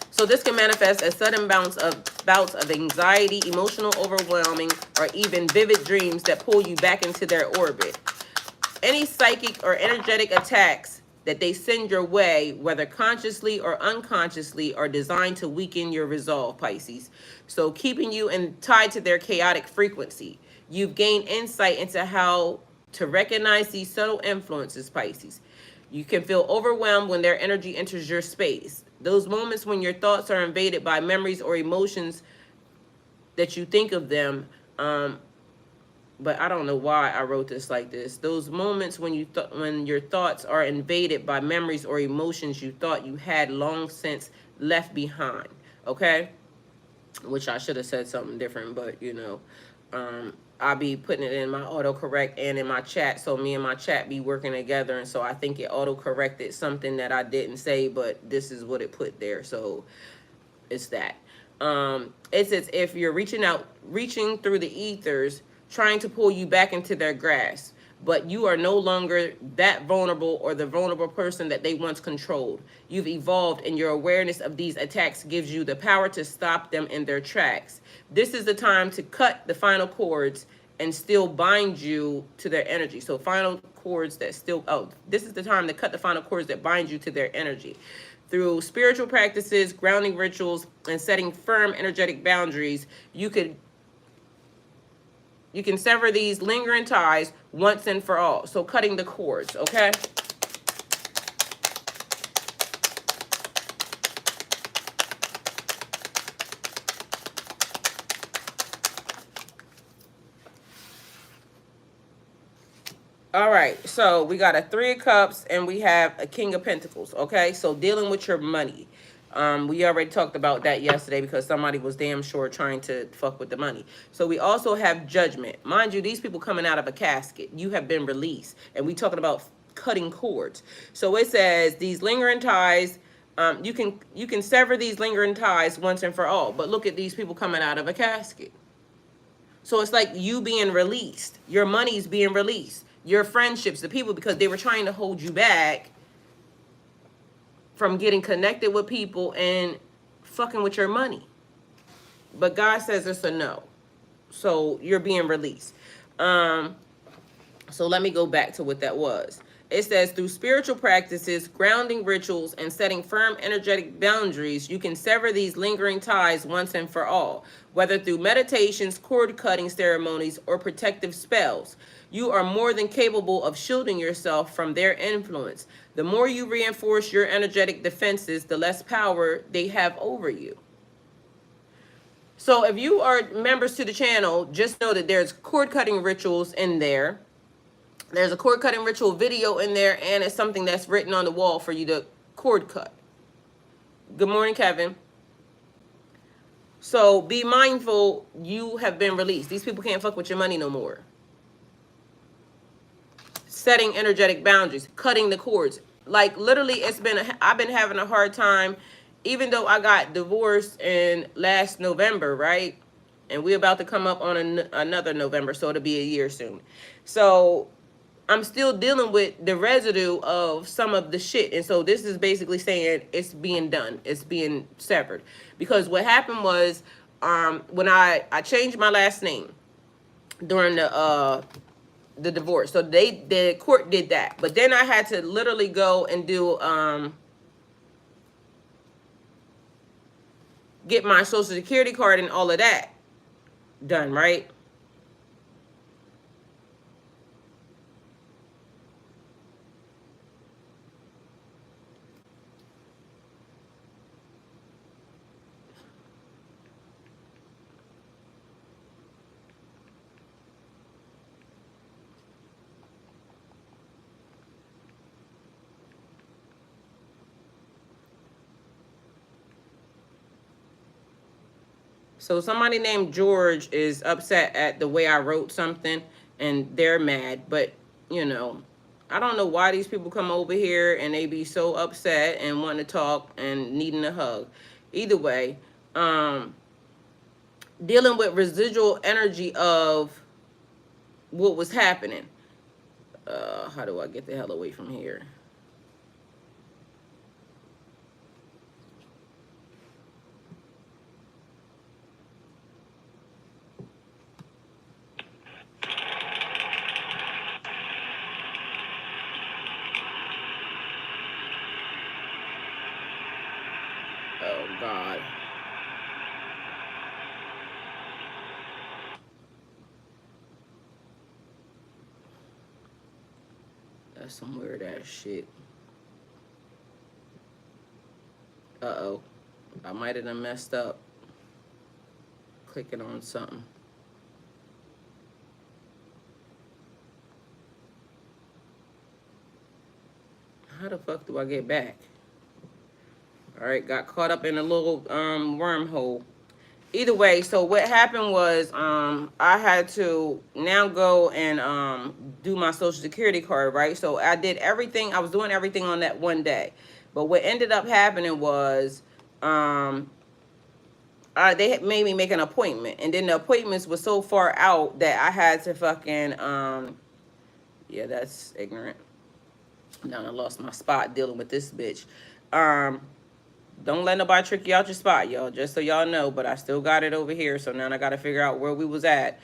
So this can manifest as sudden bouts of anxiety, emotional overwhelming, or even vivid dreams that pull you back into their orbit. Any psychic or energetic attacks that they send your way, whether consciously or unconsciously, are designed to weaken your resolve, Pisces. So keeping you tied to their chaotic frequency. You've gained insight into how to recognize these subtle influences, Pisces. You can feel overwhelmed when their energy enters your space. Those moments when your thoughts are invaded by memories or emotions that you think of them, but I don't know why I wrote this like this. Those moments when when your thoughts are invaded by memories or emotions you thought you had long since left behind. Okay? Which I should have said something different, but you know, I'll be putting it in my autocorrect and in my chat, so me and my chat be working together, and so I think it auto-corrected something that I didn't say, but this is what it put there, so it's that. It's as if you're reaching through the ethers, trying to pull you back into their grasp, but you are no longer that vulnerable or the vulnerable person that they once controlled. You've evolved, and your awareness of these attacks gives you the power to stop them in their tracks. This is the time to cut the final cords and still bind you to their energy. So final cords that still, this is the time to cut the final cords that bind you to their energy. Through spiritual practices, grounding rituals, and setting firm energetic boundaries, you can sever these lingering ties once and for all. So cutting the cords, okay? All right, so we got a 3 of Cups and we have a King of Pentacles, okay? So dealing with your money. We already talked about that yesterday because somebody was damn sure trying to fuck with the money. So we also have Judgment. Mind you, these people coming out of a casket. You have been released. And we talking about cutting cords. So it says these lingering ties, you can sever these lingering ties once and for all. But look at these people coming out of a casket. So it's like you being released. Your money's being released. Your friendships, the people, because they were trying to hold you back from getting connected with people and fucking with your money. But God says it's a no. So you're being released. So let me go back to what that was. It says through spiritual practices, grounding rituals, and setting firm energetic boundaries, you can sever these lingering ties once and for all. Whether through meditations, cord cutting ceremonies, or protective spells, you are more than capable of shielding yourself from their influence. The more you reinforce your energetic defenses, the less power they have over you. So if you are members to the channel, just know that there's cord cutting rituals in there. There's a cord cutting ritual video in there, and it's something that's written on the wall for you to cord cut. Good morning, Kevin. So be mindful, you have been released. These people can't fuck with your money no more. Setting energetic boundaries, cutting the cords. Like literally, I've been having a hard time, even though I got divorced in last November, right? And we're about to come up on another November, so it'll be a year soon. So I'm still dealing with the residue of some of the shit. And so this is basically saying it's being done. It's being severed. Because what happened was when I changed my last name during the divorce. So the court did that. But then I had to literally go and do get my social security card and all of that done, right? So somebody named George is upset at the way I wrote something, and they're mad. But, you know, I don't know why these people come over here and they be so upset and want to talk and needing a hug. Either way, dealing with residual energy of what was happening. How do I get the hell away from here? Oh, God. That's some weird ass shit. Uh-oh. I might have done messed up clicking on something. How the fuck do I get back? All right, got caught up in a little wormhole. Either way, so what happened was I had to now go and do my social security card, right? So I did everything. I was doing everything on that one day. But what ended up happening was they had made me make an appointment, and then the appointments was so far out that I had to fucking yeah, that's ignorant. Now I lost my spot dealing with this bitch. Don't let nobody trick you out your spot, y'all. Just so y'all know, but I still got it over here. So now I got to figure out where we was at.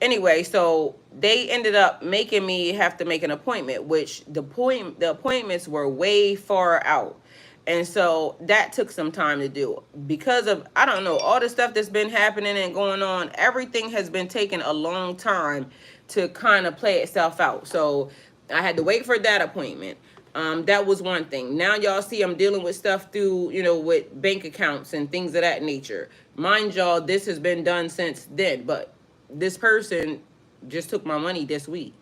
Anyway, so they ended up making me have to make an appointment, which the appointments were way far out. And so that took some time to do because of, I don't know, all the stuff that's been happening and going on. Everything has been taking a long time to kind of play itself out. So I had to wait for that appointment. That was one thing. Now y'all see I'm dealing with stuff through, you know, with bank accounts and things of that nature. Mind y'all, this has been done since then, but this person just took my money this week.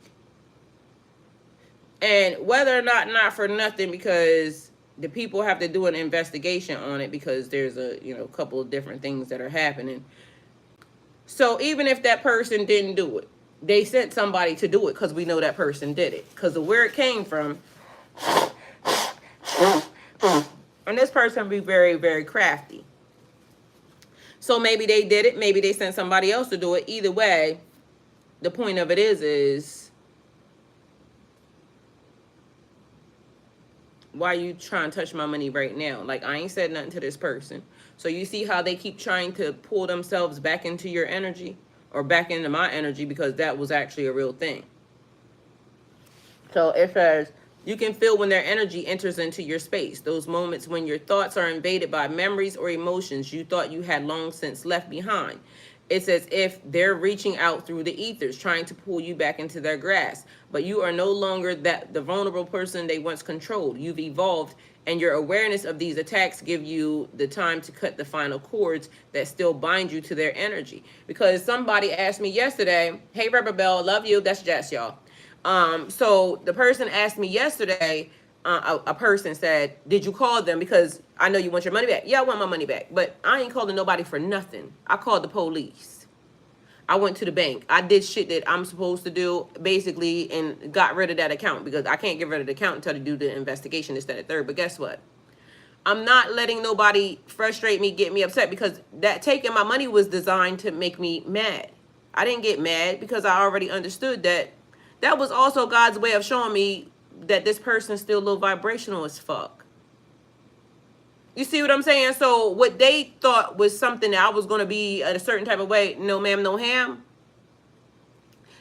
And whether or not for nothing, because the people have to do an investigation on it because there's a, you know, couple of different things that are happening. So even if that person didn't do it, they sent somebody to do it because we know that person did it. Because of where it came from. And this person be very, very crafty. So maybe they did it. Maybe they sent somebody else to do it. Either way, the point of it is why you trying to touch my money right now? Like, I ain't said nothing to this person. So you see how they keep trying to pull themselves back into your energy or back into my energy, because that was actually a real thing. So it says, you can feel when their energy enters into your space. Those moments when your thoughts are invaded by memories or emotions you thought you had long since left behind. It's as if they're reaching out through the ethers, trying to pull you back into their grasp. But you are no longer the vulnerable person they once controlled. You've evolved, and your awareness of these attacks give you the time to cut the final cords that still bind you to their energy. Because somebody asked me yesterday, hey, Rubber Bell, love you. That's Jess, y'all. So the person asked me yesterday, a person said, did you call them? Because I know you want your money back. Yeah, I want my money back. But I ain't calling nobody for nothing. I called the police. I went to the bank. I did shit that I'm supposed to do, basically, and got rid of that account because I can't get rid of the account until they do the investigation, this, that, and third. But guess what? I'm not letting nobody frustrate me, get me upset, because that taking my money was designed to make me mad. I didn't get mad because I already understood that that was also God's way of showing me that this person's still low vibrational as fuck. You see what I'm saying? So what they thought was something that I was going to be a certain type of way, no ma'am, no ham.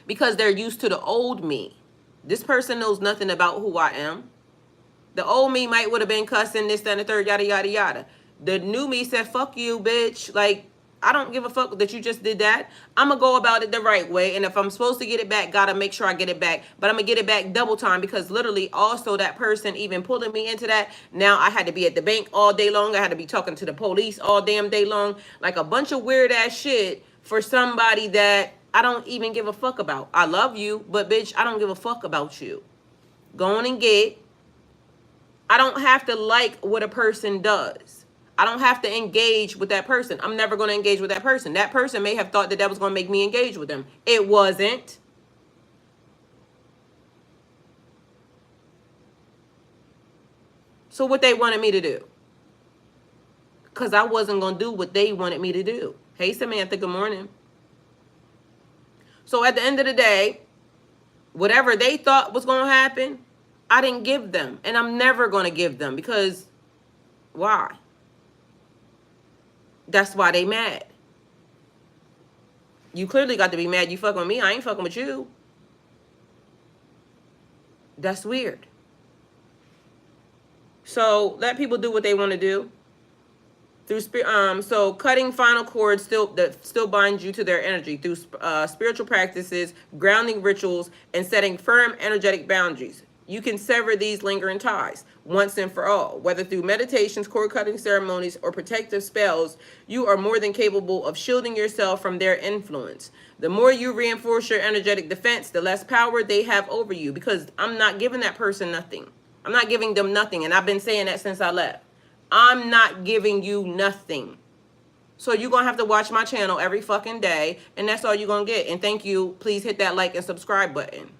Because they're used to the old me. This person knows nothing about who I am. The old me might would have been cussing this, that, and the third, yada, yada, yada. The new me said, fuck you, bitch. Like, I don't give a fuck that you just did that. I'm going to go about it the right way. And if I'm supposed to get it back, got to make sure I get it back. But I'm going to get it back double time, because literally also that person even pulling me into that. Now I had to be at the bank all day long. I had to be talking to the police all damn day long. Like a bunch of weird ass shit for somebody that I don't even give a fuck about. I love you, but bitch, I don't give a fuck about you. Go on and get. I don't have to like what a person does. I don't have to engage with that person. I'm never going to engage with that person. That person may have thought that that was going to make me engage with them. It wasn't. So what they wanted me to do? Because I wasn't going to do what they wanted me to do. Hey, Samantha, good morning. So at the end of the day, whatever they thought was going to happen, I didn't give them. And I'm never going to give them, because why? That's why they mad. You clearly got to be mad you fucking with me. I ain't fucking with you. That's weird. So let people do what they want to do. So cutting final cords still binds you to their energy through spiritual practices, grounding rituals, and setting firm energetic boundaries. You can sever these lingering ties once and for all. Whether through meditations, cord cutting ceremonies, or protective spells, you are more than capable of shielding yourself from their influence. The more you reinforce your energetic defense, the less power they have over you, because I'm not giving that person nothing. I'm not giving them nothing, and I've been saying that since I left. I'm not giving you nothing. So you're going to have to watch my channel every fucking day, and that's all you're going to get. And thank you. Please hit that like and subscribe button.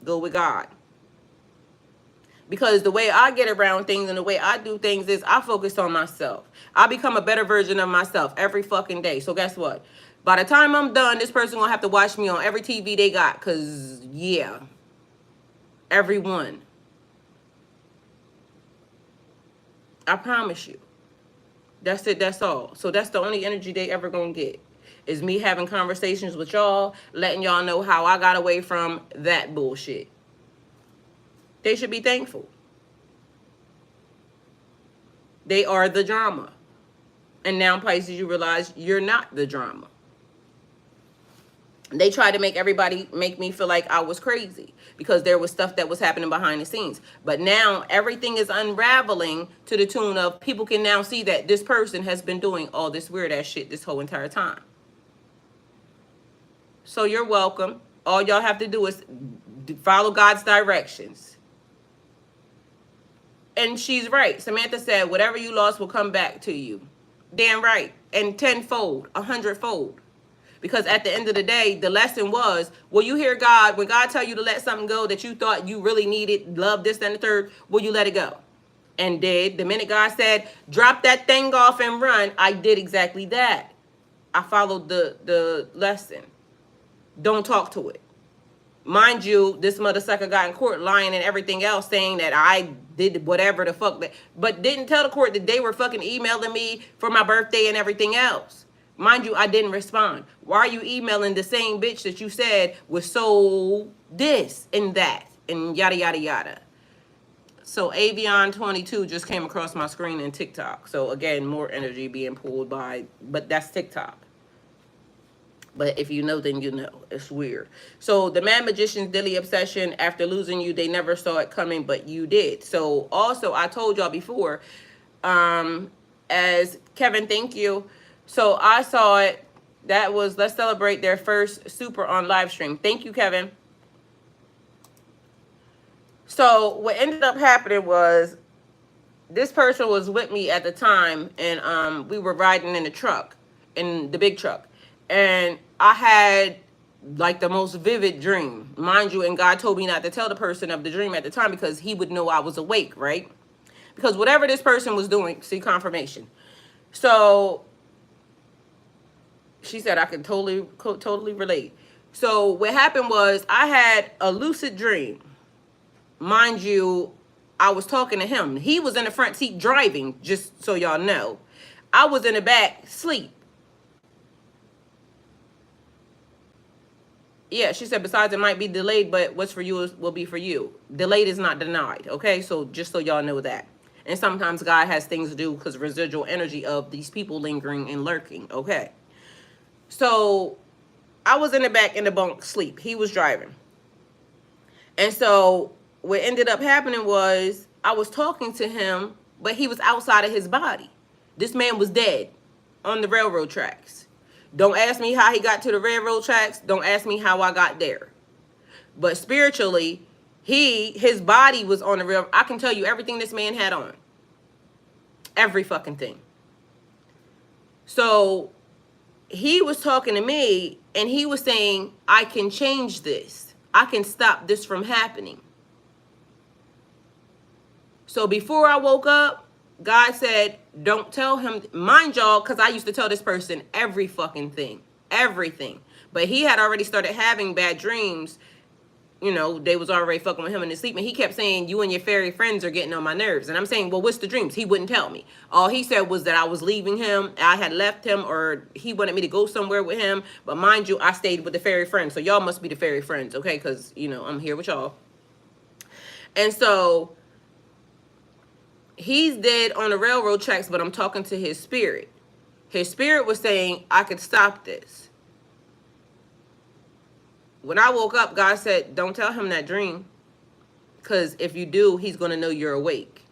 Go with God. Because the way I get around things and the way I do things is I focus on myself. I become a better version of myself every fucking day. So guess what? By the time I'm done, this person going to have to watch me on every TV they got. Because, yeah. Everyone. I promise you. That's it. That's all. So that's the only energy they ever gonna get, is me having conversations with y'all, letting y'all know how I got away from that bullshit. They should be thankful. They are the drama. And now, Pisces, you realize you're not the drama. They tried to make me feel like I was crazy because there was stuff that was happening behind the scenes. But now everything is unraveling to the tune of people can now see that this person has been doing all this weird ass shit this whole entire time. So you're welcome. All y'all have to do is follow God's directions. And she's right. Samantha said, whatever you lost will come back to you. Damn right. And tenfold, 100-fold. Because at the end of the day, the lesson was, will you hear God? When God tell you to let something go that you thought you really needed, love, this, and the third, will you let it go? And did. The minute God said, drop that thing off and run, I did exactly that. I followed the lesson. Don't talk to it. Mind you, this mother sucker got in court lying and everything else, saying that I did whatever the fuck. But didn't tell the court that they were fucking emailing me for my birthday and everything else. Mind you, I didn't respond. Why are you emailing the same bitch that you said was so this and that and yada, yada, yada? So Avion22 just came across my screen in TikTok. So again, more energy being pulled by, but that's TikTok. But if you know, then you know. It's weird. So the Mad Magician's daily obsession, after losing you, they never saw it coming, but you did. So also, I told y'all before, as Kevin, thank you. So I saw it. That was, let's celebrate their first super on live stream. Thank you, Kevin. So what ended up happening was this person was with me at the time, and we were riding in the truck, in the big truck. And I had like the most vivid dream, mind you, and God told me not to tell the person of the dream at the time because he would know I was awake, right? Because whatever this person was doing, see, confirmation. So she said I could totally relate. So what happened was I had a lucid dream. Mind you, I was talking to him. He was in the front seat driving, just so y'all know. I was in the back, sleep. Yeah, she said, besides, it might be delayed, but what's for you will be for you. Delayed is not denied, okay? So just so y'all know that. And sometimes God has things to do because residual energy of these people lingering and lurking, okay? So I was in the back in the bunk, sleep. He was driving. And so what ended up happening was I was talking to him, but he was outside of his body. This man was dead on the railroad tracks. Don't ask me how he got to the railroad tracks. Don't ask me how I got there. But spiritually, his body was on the rail. I can tell you everything this man had on. Every fucking thing. So he was talking to me and he was saying, I can change this. I can stop this from happening. So before I woke up, God said, don't tell him. Mind y'all, because I used to tell this person every fucking thing. Everything. But he had already started having bad dreams. You know, they was already fucking with him in his sleep. And he kept saying, you and your fairy friends are getting on my nerves. And I'm saying, well, what's the dreams? He wouldn't tell me. All he said was that I was leaving him. I had left him, or he wanted me to go somewhere with him. But mind you, I stayed with the fairy friends. So y'all must be the fairy friends, okay? Because, you know, I'm here with y'all. And so he's dead on the railroad tracks, but I'm talking to his spirit. His spirit was saying, I could stop this. When I woke up, God said, don't tell him that dream. Because if you do, he's going to know you're awake.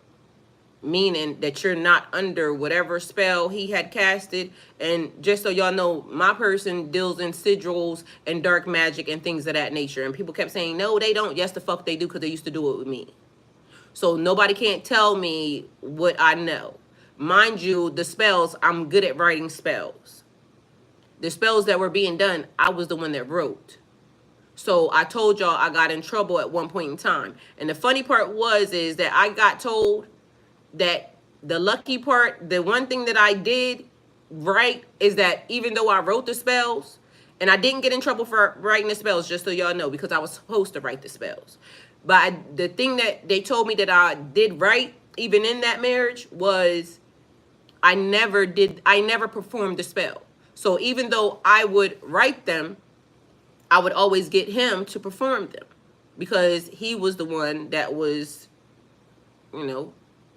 Meaning that you're not under whatever spell he had casted. And just so y'all know, my person deals in sigils and dark magic and things of that nature. And people kept saying, no, they don't. Yes, the fuck they do, because they used to do it with me. So nobody can't tell me what I know. Mind you, the spells, I'm good at writing spells. The spells that were being done, I was the one that wrote. So I told y'all I got in trouble at one point in time. And the funny part is that I got told that the lucky part, the one thing that I did right is that even though I wrote the spells, and I didn't get in trouble for writing the spells, just so y'all know, because I was supposed to write the spells. But the thing that they told me that I did right, even in that marriage, was I never performed the spell. So even though I would write them, I would always get him to perform them, because he was the one that was, you know,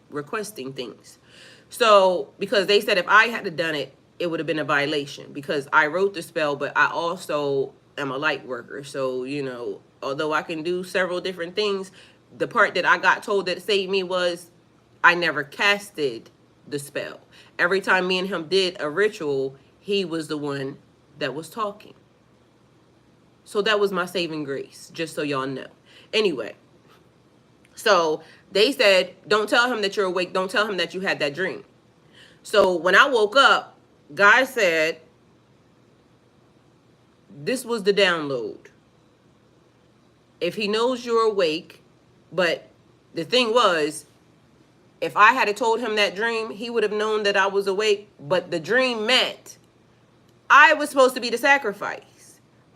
requesting things. So because they said if I had done it, it would have been a violation, because I wrote the spell, but I also am a light worker. So, you know, although I can do several different things, the part that I got told that saved me was I never casted the spell. Every time me and him did a ritual, he was the one that was talking. So that was my saving grace, just so y'all know. Anyway, so they said, don't tell him that you're awake. Don't tell him that you had that dream. So when I woke up, God said, this was the download. If he knows you're awake, but the thing was, if I had told him that dream, he would have known that I was awake. But the dream meant I was supposed to be the sacrifice.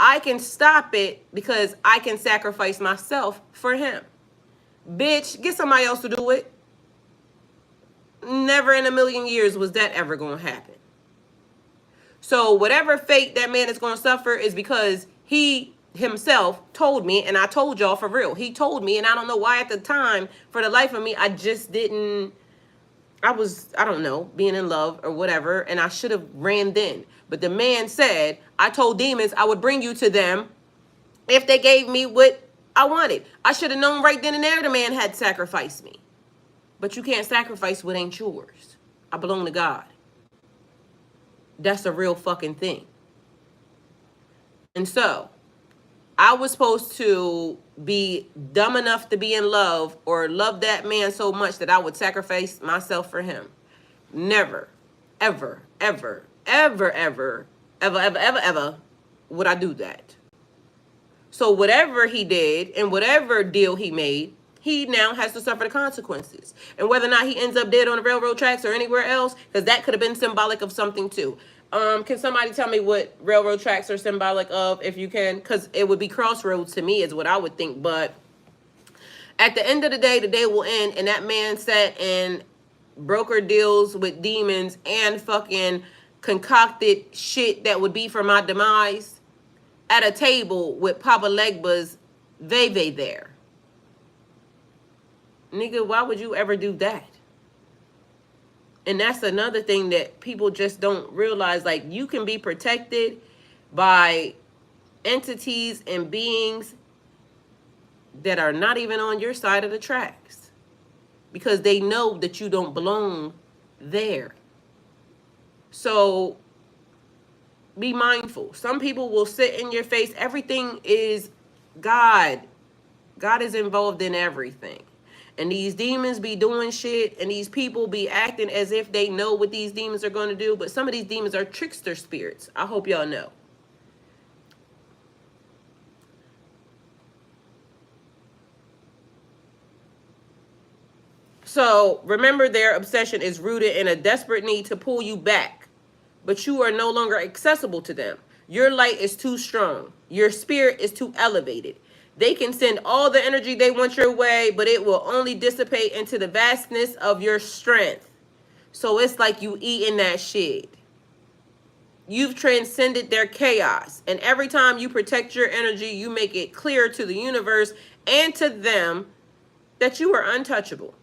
I can stop it because I can sacrifice myself for him. Bitch, get somebody else to do it. Never in a million years was that ever going to happen. So whatever fate that man is going to suffer is because he himself told me, and I told y'all for real. He told me, and I don't know why at the time, for the life of me, I just didn't. I don't know, being in love or whatever, and I should have ran then. But the man said, I told demons I would bring you to them if they gave me what I wanted. I should have known right then and there the man had sacrificed me. But you can't sacrifice what ain't yours. I belong to God. That's a real fucking thing. And so, I was supposed to be dumb enough to be in love or love that man so much that I would sacrifice myself for him. Never, ever, ever, ever, ever, ever, ever, ever, ever would I do that. So whatever he did and whatever deal he made, he now has to suffer the consequences. And whether or not he ends up dead on the railroad tracks or anywhere else, because that could have been symbolic of something too. Can somebody tell me what railroad tracks are symbolic of, if you can? Because it would be crossroads to me is what I would think. But at the end of the day will end, and that man sat and broker deals with demons and fucking concocted shit that would be for my demise at a table with Papa Legba's Veve there. Nigga, why would you ever do that? And that's another thing that people just don't realize. Like, you can be protected by entities and beings that are not even on your side of the tracks, because they know that you don't belong there. So be mindful. Some people will sit in your face. Everything is God. God is involved in everything. And these demons be doing shit, and these people be acting as if they know what these demons are going to do. But some of these demons are trickster spirits. I hope y'all know. So remember, their obsession is rooted in a desperate need to pull you back, but you are no longer accessible to them. Your light is too strong. Your spirit is too elevated. They can send all the energy they want your way, but it will only dissipate into the vastness of your strength. So it's like you eating that shit. You've transcended their chaos. And every time you protect your energy, you make it clear to the universe and to them that you are untouchable.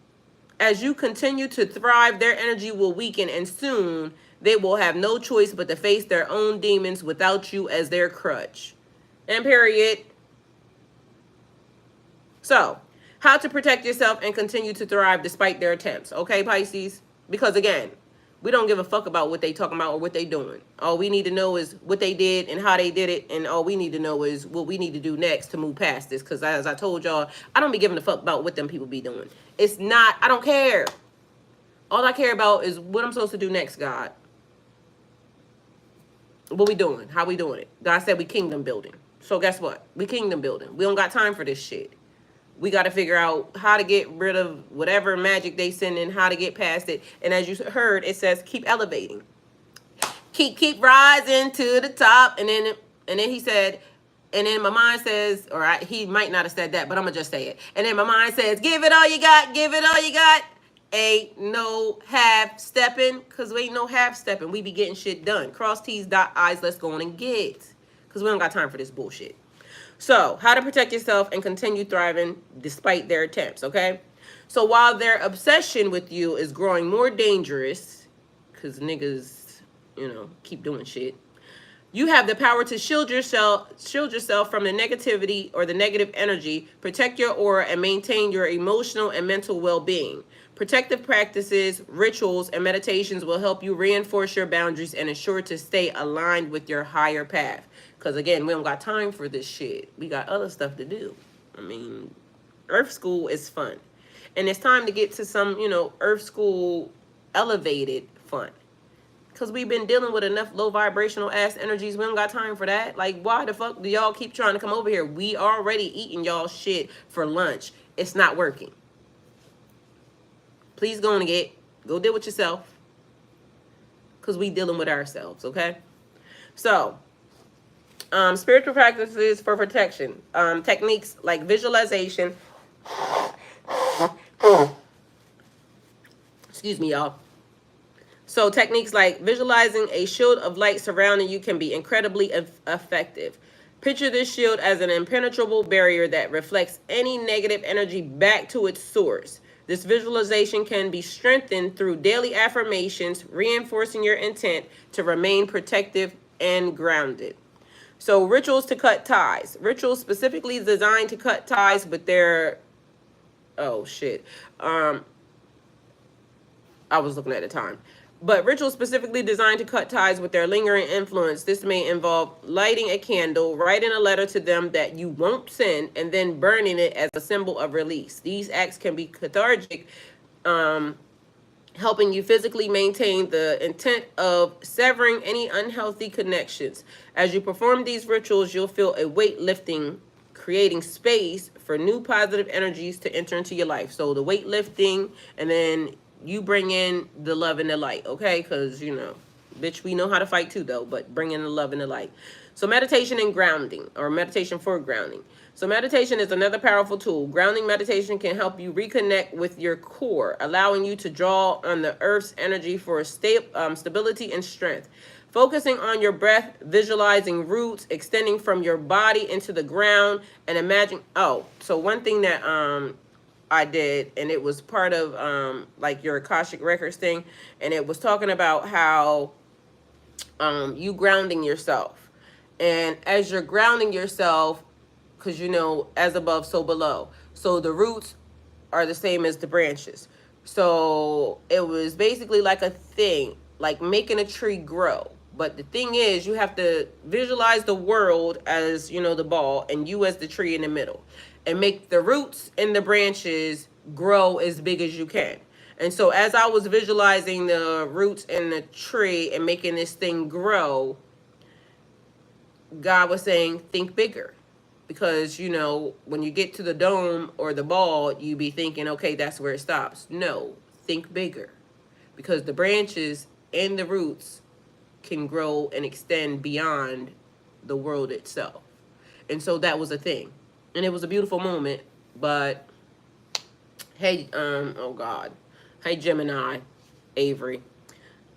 As you continue to thrive, their energy will weaken, and soon they will have no choice but to face their own demons without you as their crutch. And period. So, how to protect yourself and continue to thrive despite their attempts. Okay, Pisces? Because again, we don't give a fuck about what they talking about or what they doing. All we need to know is what they did and how they did it. And all we need to know is what we need to do next to move past this. Because as I told y'all, I don't be giving a fuck about what them people be doing. It's not, I don't care. All I care about is what I'm supposed to do next, God. What we doing? How we doing it? God said we kingdom building. So guess what? We kingdom building. We don't got time for this shit. We got to figure out how to get rid of whatever magic they send in, how to get past it. And as you heard, it says keep elevating. Keep rising to the top. And then he said, and then my mind says, he might not have said that, but I'm going to just say it. And then my mind says, give it all you got, give it all you got. Ain't no half stepping, because we ain't no half stepping. We be getting shit done. Cross T's, dot I's, let's go on and get. Because we don't got time for this bullshit. So, how to protect yourself and continue thriving despite their attempts, okay? So, while their obsession with you is growing more dangerous, because niggas, keep doing shit, you have the power to shield yourself from the negativity or the negative energy, protect your aura, and maintain your emotional and mental well-being. Protective practices, rituals, and meditations will help you reinforce your boundaries and ensure to stay aligned with your higher path. Because, again, we don't got time for this shit. We got other stuff to do. I mean, Earth School is fun. And it's time to get to some, Earth School elevated fun. Because we've been dealing with enough low vibrational ass energies. We don't got time for that. Like, why the fuck do y'all keep trying to come over here? We already eating y'all shit for lunch. It's not working. Please go deal with yourself. Because we dealing with ourselves, okay? So, spiritual practices for protection. Techniques like visualization. Excuse me, y'all. So techniques like visualizing a shield of light surrounding you can be incredibly effective. Picture this shield as an impenetrable barrier that reflects any negative energy back to its source. This visualization can be strengthened through daily affirmations, reinforcing your intent to remain protective and grounded. So rituals to cut ties. Rituals specifically designed to cut ties, but they're... Oh, shit. I was looking at the time. But rituals specifically designed to cut ties with their lingering influence. This may involve lighting a candle, writing a letter to them that you won't send, and then burning it as a symbol of release. These acts can be cathartic, helping you physically maintain the intent of severing any unhealthy connections. As you perform these rituals, you'll feel a weight lifting, creating space for new positive energies to enter into your life. So the weight lifting, and then you bring in the love and the light, okay? Because, bitch, we know how to fight too, though, but bring in the love and the light. So meditation and grounding, or meditation for grounding. So meditation is another powerful tool. Grounding meditation can help you reconnect with your core, allowing you to draw on the earth's energy for stability and strength. Focusing on your breath, visualizing roots extending from your body into the ground, and imagine... Oh, so one thing that... I did, and it was part of like your Akashic Records thing, and it was talking about how you grounding yourself. And as you're grounding yourself, because as above, so below. So the roots are the same as the branches. So it was basically like a thing, like making a tree grow. But the thing is, you have to visualize the world as, the ball, and you as the tree in the middle. And make the roots and the branches grow as big as you can. And so as I was visualizing the roots in the tree and making this thing grow, God was saying, think bigger. Because, you know, when you get to the dome or the ball, you be thinking, okay, that's where it stops. No, think bigger. Because the branches and the roots can grow and extend beyond the world itself. And so that was a thing. And it was a beautiful moment. But, hey, oh God. Hey, Gemini, Avery.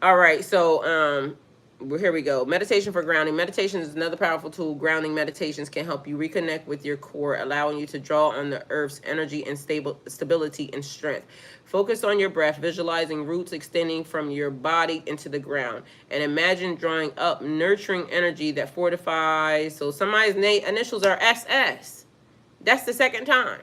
All right, so well, here we go. Meditation for grounding. Meditation is another powerful tool. Grounding meditations can help you reconnect with your core, allowing you to draw on the earth's energy and stability and strength. Focus on your breath, visualizing roots extending from your body into the ground, and imagine drawing up nurturing energy that fortifies. So somebody's initials are SS. That's the second time.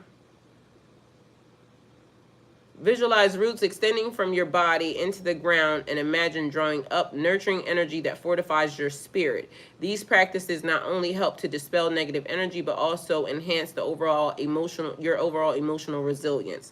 Visualize roots extending from your body into the ground and imagine drawing up nurturing energy that fortifies your spirit. These practices not only help to dispel negative energy, but also enhance the your overall emotional resilience.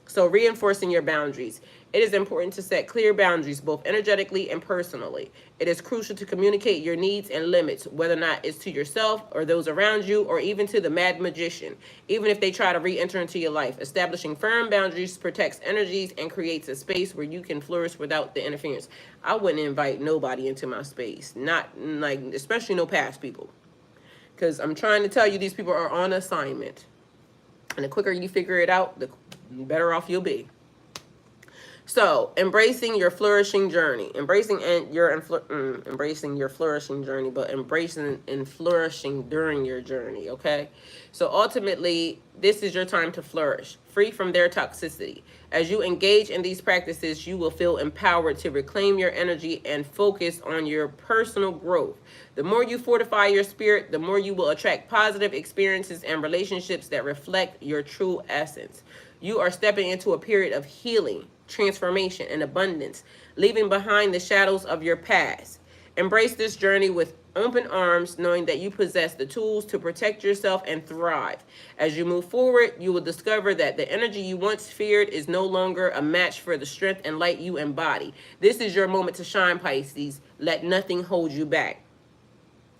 So reinforcing your boundaries. It is important to set clear boundaries, both energetically and personally. It is crucial to communicate your needs and limits, whether or not it's to yourself or those around you, or even to the mad magician, even if they try to re-enter into your life. Establishing firm boundaries protects energies and creates a space where you can flourish without the interference. I wouldn't invite nobody into my space, not like, especially no past people. Because I'm trying to tell you, these people are on assignment. And the quicker you figure it out, the better off you'll be. So, embracing your flourishing journey. Embracing your flourishing journey, but embracing and flourishing during your journey, okay? So, ultimately, this is your time to flourish, free from their toxicity. As you engage in these practices, you will feel empowered to reclaim your energy and focus on your personal growth. The more you fortify your spirit, the more you will attract positive experiences and relationships that reflect your true essence. You are stepping into a period of healing, transformation, and abundance, leaving behind the shadows of your past. Embrace this journey with open arms, knowing that you possess the tools to protect yourself and thrive. As you move forward, you will discover that the energy you once feared is no longer a match for the strength and light you embody. This is your moment to shine, Pisces. Let nothing hold you back.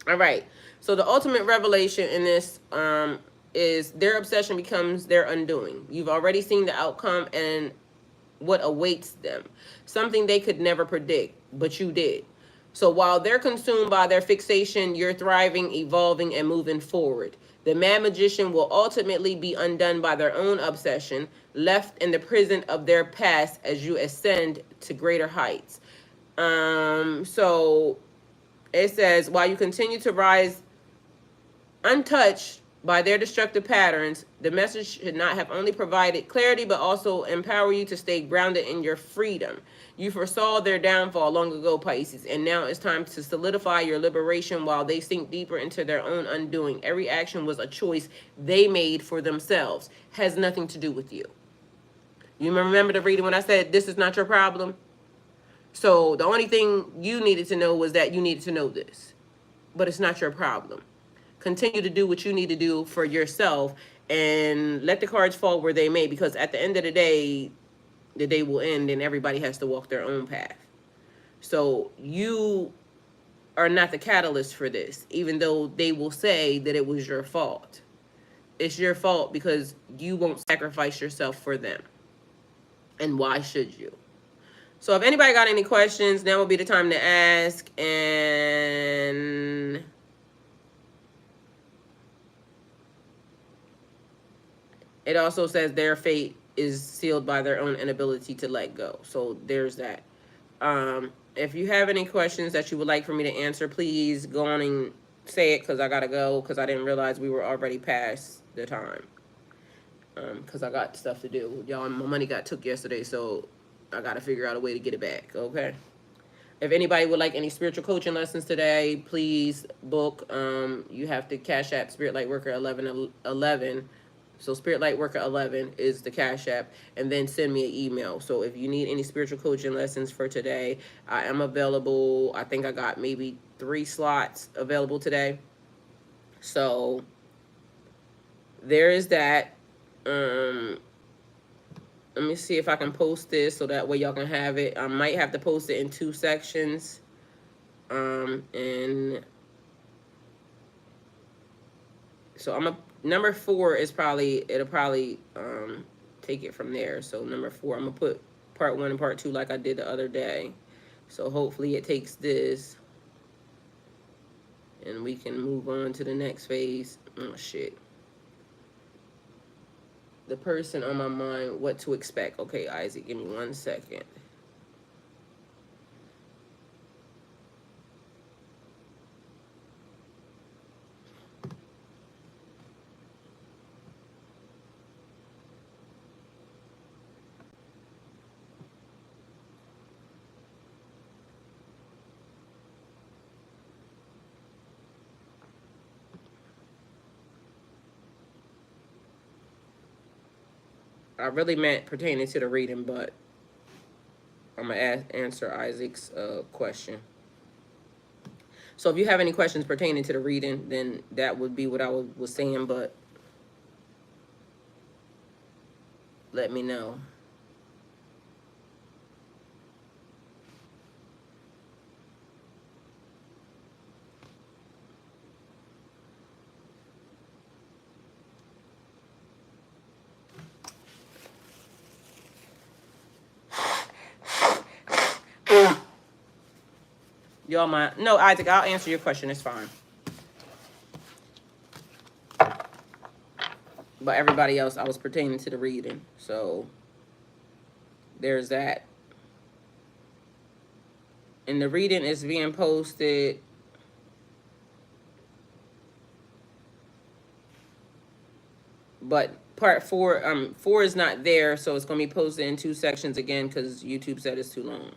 All right. So the ultimate revelation in this is their obsession becomes their undoing. You've already seen the outcome and what awaits them. Something they could never predict, but you did. So while they're consumed by their fixation, you're thriving, evolving, and moving forward. The mad magician will ultimately be undone by their own obsession, left in the prison of their past as you ascend to greater heights. So it says, while you continue to rise untouched by their destructive patterns, the message should not have only provided clarity, but also empower you to stay grounded in your freedom. You foresaw their downfall long ago, Pisces, and now it's time to solidify your liberation while they sink deeper into their own undoing. Every action was a choice they made for themselves. Has nothing to do with you. You remember the reading when I said, this is not your problem? So the only thing you needed to know was that you needed to know this. But it's not your problem. Continue to do what you need to do for yourself and let the cards fall where they may, because at the end of the day will end and everybody has to walk their own path. So you are not the catalyst for this, even though they will say that it was your fault. It's your fault because you won't sacrifice yourself for them. And why should you? So if anybody got any questions, now will be the time to ask. And it also says their fate is sealed by their own inability to let go. So there's that. If you have any questions that you would like for me to answer, please go on and say it, because I got to go, because I didn't realize we were already past the time. Because I got stuff to do. Y'all, my money got took yesterday, so I got to figure out a way to get it back, okay? If anybody would like any spiritual coaching lessons today, please book. You have to Cash App Spirit Light Worker 1111. So Spirit Light Worker 11 is the Cash App, and then send me an email. So if you need any spiritual coaching lessons for today, I am available. I think I got maybe 3 slots available today. So there is that. Let me see if I can post this so that way y'all can have it. I might have to post it in 2 sections. And so I'm a number 4 is probably, it'll probably take it from there. So number 4, I'm gonna put part 1 and part 2 like I did the other day. So hopefully it takes this and we can move on to the next phase. Oh shit. The person on my mind, what to expect. Okay, Isaac, give me 1 second. I really meant pertaining to the reading, but I'm gonna answer Isaac's question. So if you have any questions pertaining to the reading, then that would be what I was saying, but let me know. Y'all mind? No, Isaac, I'll answer your question. It's fine. But everybody else, I was pertaining to the reading. So there's that. And the reading is being posted. But part 4, 4 is not there, so it's gonna be posted in 2 sections again because YouTube said it's too long.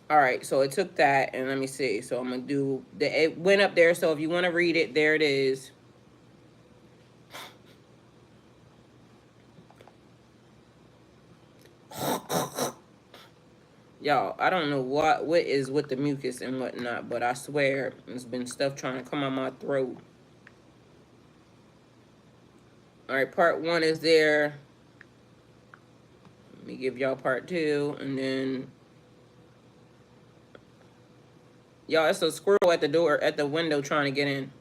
All right, so it took that, and let me see. So I'm gonna do it went up there. So if you want to read it, there it is. Y'all, I don't know what is with the mucus and whatnot, but I swear there's been stuff trying to come out my throat. All right, part 1 is there. Let me give y'all part 2, and then y'all, it's a squirrel at the door, at the window trying to get in.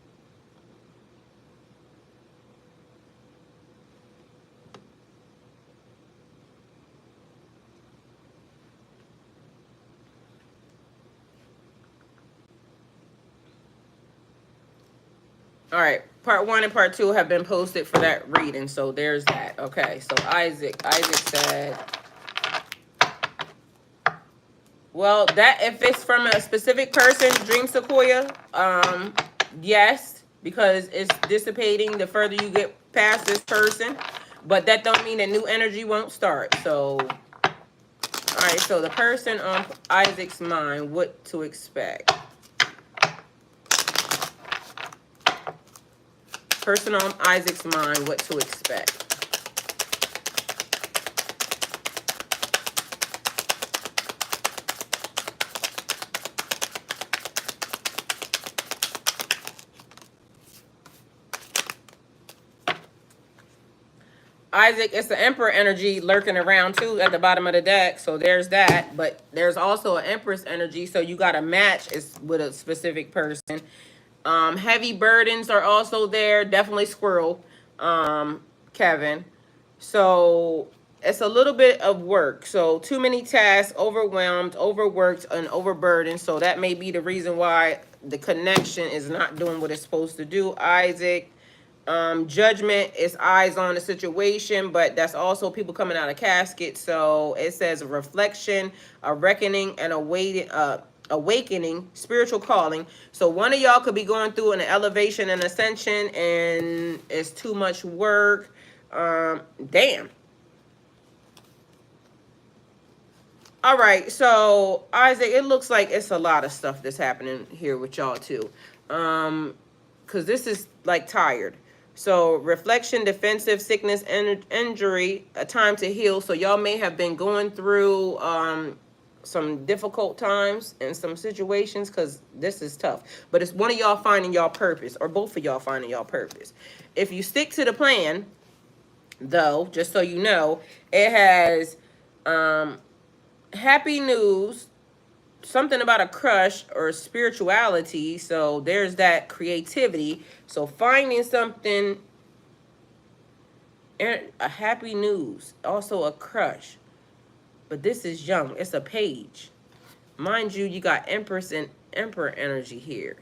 All right, part 1 and part 2 have been posted for that reading, so there's that. Okay, so Isaac said, well, that if it's from a specific person, Dream Sequoia, yes, because it's dissipating the further you get past this person, but that don't mean that new energy won't start. So, all right, so the person on Isaac's mind, what to expect. Person on Isaac's mind, what to expect. Isaac, it's the Emperor energy lurking around too at the bottom of the deck. So there's that. But there's also an Empress energy. So you got to match is with a specific person. Heavy burdens are also there. Definitely squirrel, Kevin. So it's a little bit of work. So too many tasks, overwhelmed, overworked, and overburdened. So that may be the reason why the connection is not doing what it's supposed to do, Isaac. Judgment is eyes on the situation, but that's also people coming out of caskets. So it says a reflection, a reckoning, and awakening, spiritual calling. So one of y'all could be going through an elevation and ascension, and it's too much work. Damn. All right, so Isaac, it looks like it's a lot of stuff that's happening here with y'all too. Because this is like tired. So reflection, defensive, sickness, injury, a time to heal. So y'all may have been going through some difficult times and some situations, because this is tough. But it's one of y'all finding y'all purpose, or both of y'all finding y'all purpose. If you stick to the plan, though, just so you know, it has happy news, something about a crush or spirituality. So there's that creativity. So finding something, a happy news, also a crush. But this is young. It's a page. Mind you, you got Empress and Emperor energy here.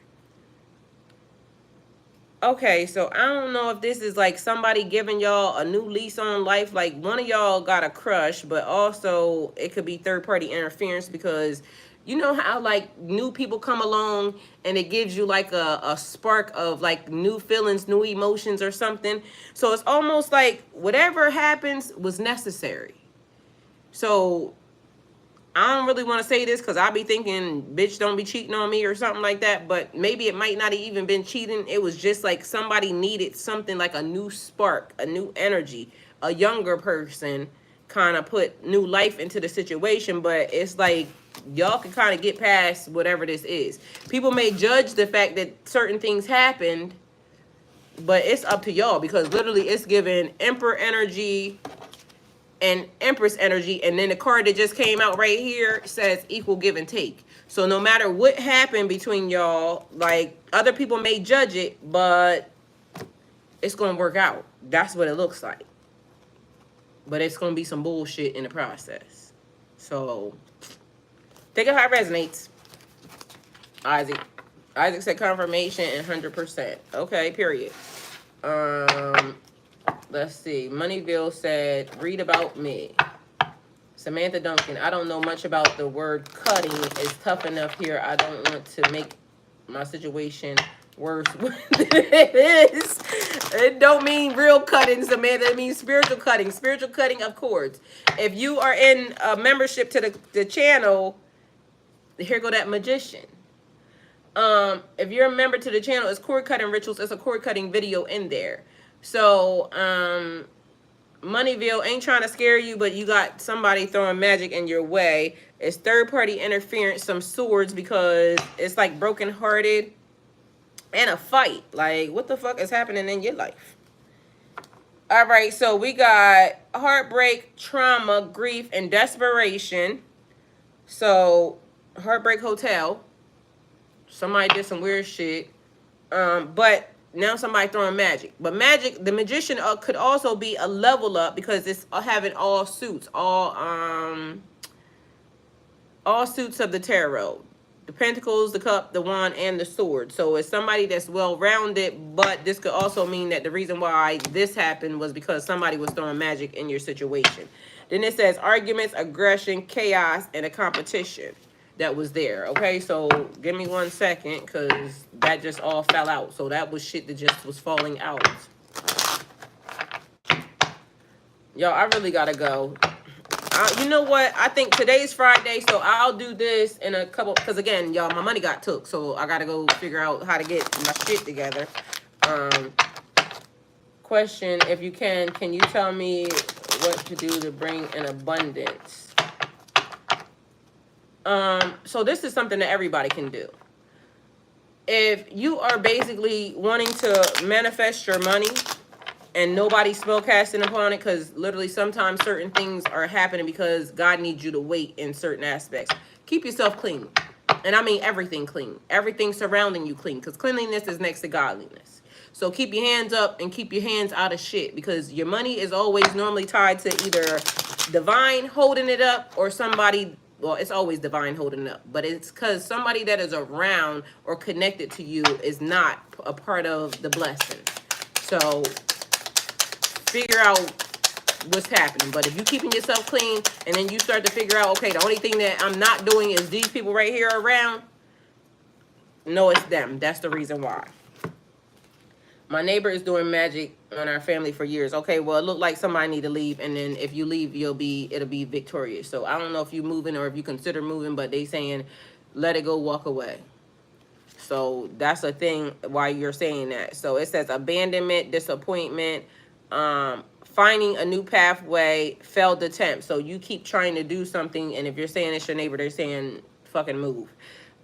Okay, so I don't know if this is like somebody giving y'all a new lease on life. Like one of y'all got a crush, but also it could be third party interference, because you know how like new people come along and it gives you like a spark of like new feelings, new emotions or something. So it's almost like whatever happens was necessary. So I don't really want to say this because I be thinking, bitch, don't be cheating on me or something like that. But maybe it might not have even been cheating. It was just like somebody needed something like a new spark, a new energy. A younger person kind of put new life into the situation. But it's like y'all can kind of get past whatever this is. People may judge the fact that certain things happened, but it's up to y'all, because literally it's giving Emperor energy and Empress energy, and then the card that just came out right here says equal give and take. So no matter what happened between y'all, like other people may judge it, but it's gonna work out. That's what it looks like. But it's gonna be some bullshit in the process. So think of how it resonates. Isaac said confirmation and 100%. Okay, period. Let's see. Moneyville said, read about me. Samantha Duncan, I don't know much about the word cutting. It's tough enough here. I don't want to make my situation worse than it is. It don't mean real cutting, Samantha. It means spiritual cutting. Spiritual cutting of cords. If you are in a membership to the channel, here go that magician. If you're a member to the channel, it's cord cutting rituals. It's a cord cutting video in there. So, Moneyville ain't trying to scare you, but you got somebody throwing magic in your way. It's third-party interference, some swords, because it's like brokenhearted and a fight. Like, what the fuck is happening in your life? All right, so we got heartbreak, trauma, grief, and desperation. So, Heartbreak Hotel. Somebody did some weird shit. But now somebody throwing magic. But magic, the magician could also be a level up, because it's having all suits, all suits of the tarot. The pentacles, the cup, the wand, and the sword. So it's somebody that's well-rounded, but this could also mean that the reason why this happened was because somebody was throwing magic in your situation. Then it says arguments, aggression, chaos, and a competition that was there. Okay, so give me 1 second, because that just all fell out. So that was shit that just was falling out. Y'all, I really gotta go. You know what? I think today's Friday, so I'll do this in a couple, because again, y'all, my money got took, so I gotta go figure out how to get my shit together. Question, if you can you tell me what to do to bring an abundance? So this is something that everybody can do. If you are basically wanting to manifest your money and nobody's spellcasting upon it, because literally sometimes certain things are happening because God needs you to wait in certain aspects. Keep yourself clean. And I mean everything clean. Everything surrounding you clean, because cleanliness is next to godliness. So keep your hands up and keep your hands out of shit, because your money is always normally tied to either divine holding it up or somebody. Well, it's always divine holding it up, but it's because somebody that is around or connected to you is not a part of the blessing. So figure out what's happening. But if you keeping yourself clean and then you start to figure out, okay, the only thing that I'm not doing is these people right here around, no, it's them. That's the reason why. My neighbor is doing magic on our family for years. Okay, well, it looked like somebody need to leave, and then if you leave, it'll be victorious. So I don't know if you moving or if you consider moving, but they saying let it go, walk away. So that's a thing why you're saying that. So it says abandonment, disappointment, finding a new pathway, failed attempt. So you keep trying to do something, and if you're saying it's your neighbor, they're saying fucking move.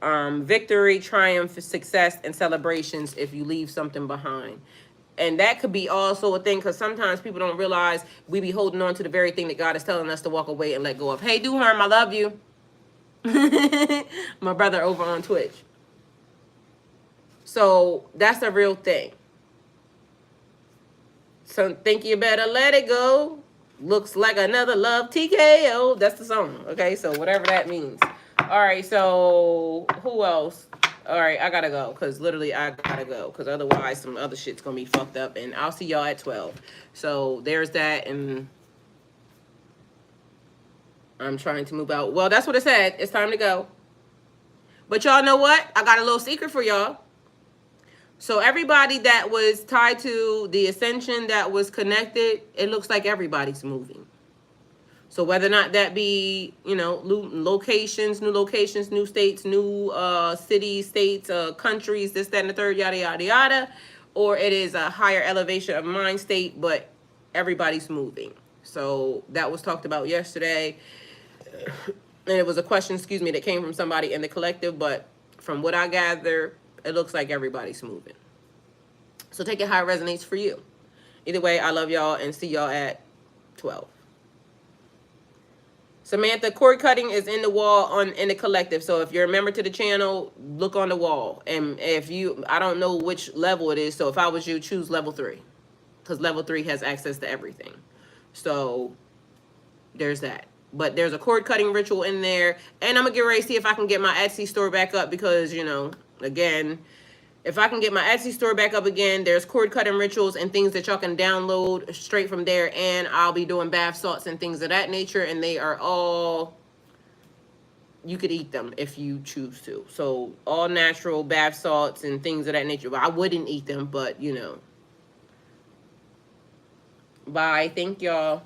Victory, triumph, success, and celebrations if you leave something behind. And that could be also a thing, because sometimes people don't realize we be holding on to the very thing that God is telling us to walk away and let go of. Hey, Duharm, I love you. My brother over on Twitch. So that's a real thing. So think you better let it go. Looks like another love TKO. That's the song. Okay, so whatever that means. All right, so who else? All right, I gotta go, because literally I gotta go, because otherwise some other shit's gonna be fucked up, and I'll see y'all at 12. So there's that, and I'm trying to move out. Well, that's what it said. It's time to go. But y'all know what? I got a little secret for y'all. So everybody that was tied to the ascension that was connected, it looks like everybody's moving. So whether or not that be, you know, locations, new states, new cities, states, countries, this, that, and the third, yada, yada, yada, or it is a higher elevation of mind state, but everybody's moving. So that was talked about yesterday. And it was a question, excuse me, that came from somebody in the collective, but from what I gather, it looks like everybody's moving. So take it how it resonates for you. Either way, I love y'all and see y'all at 12. Samantha, cord cutting is in the wall in the collective. So if you're a member to the channel, look on the wall. And if you, I don't know which level it is. So if I was you, choose level 3. Because level 3 has access to everything. So there's that. But there's a cord cutting ritual in there. And I'm going to get ready to see if I can get my Etsy store back up. Because, you know, again, if I can get my Etsy store back up again, there's cord cutting rituals and things that y'all can download straight from there. And I'll be doing bath salts and things of that nature. And they are all, you could eat them if you choose to. So all natural bath salts and things of that nature. I wouldn't eat them, but you know. Bye. Thank y'all.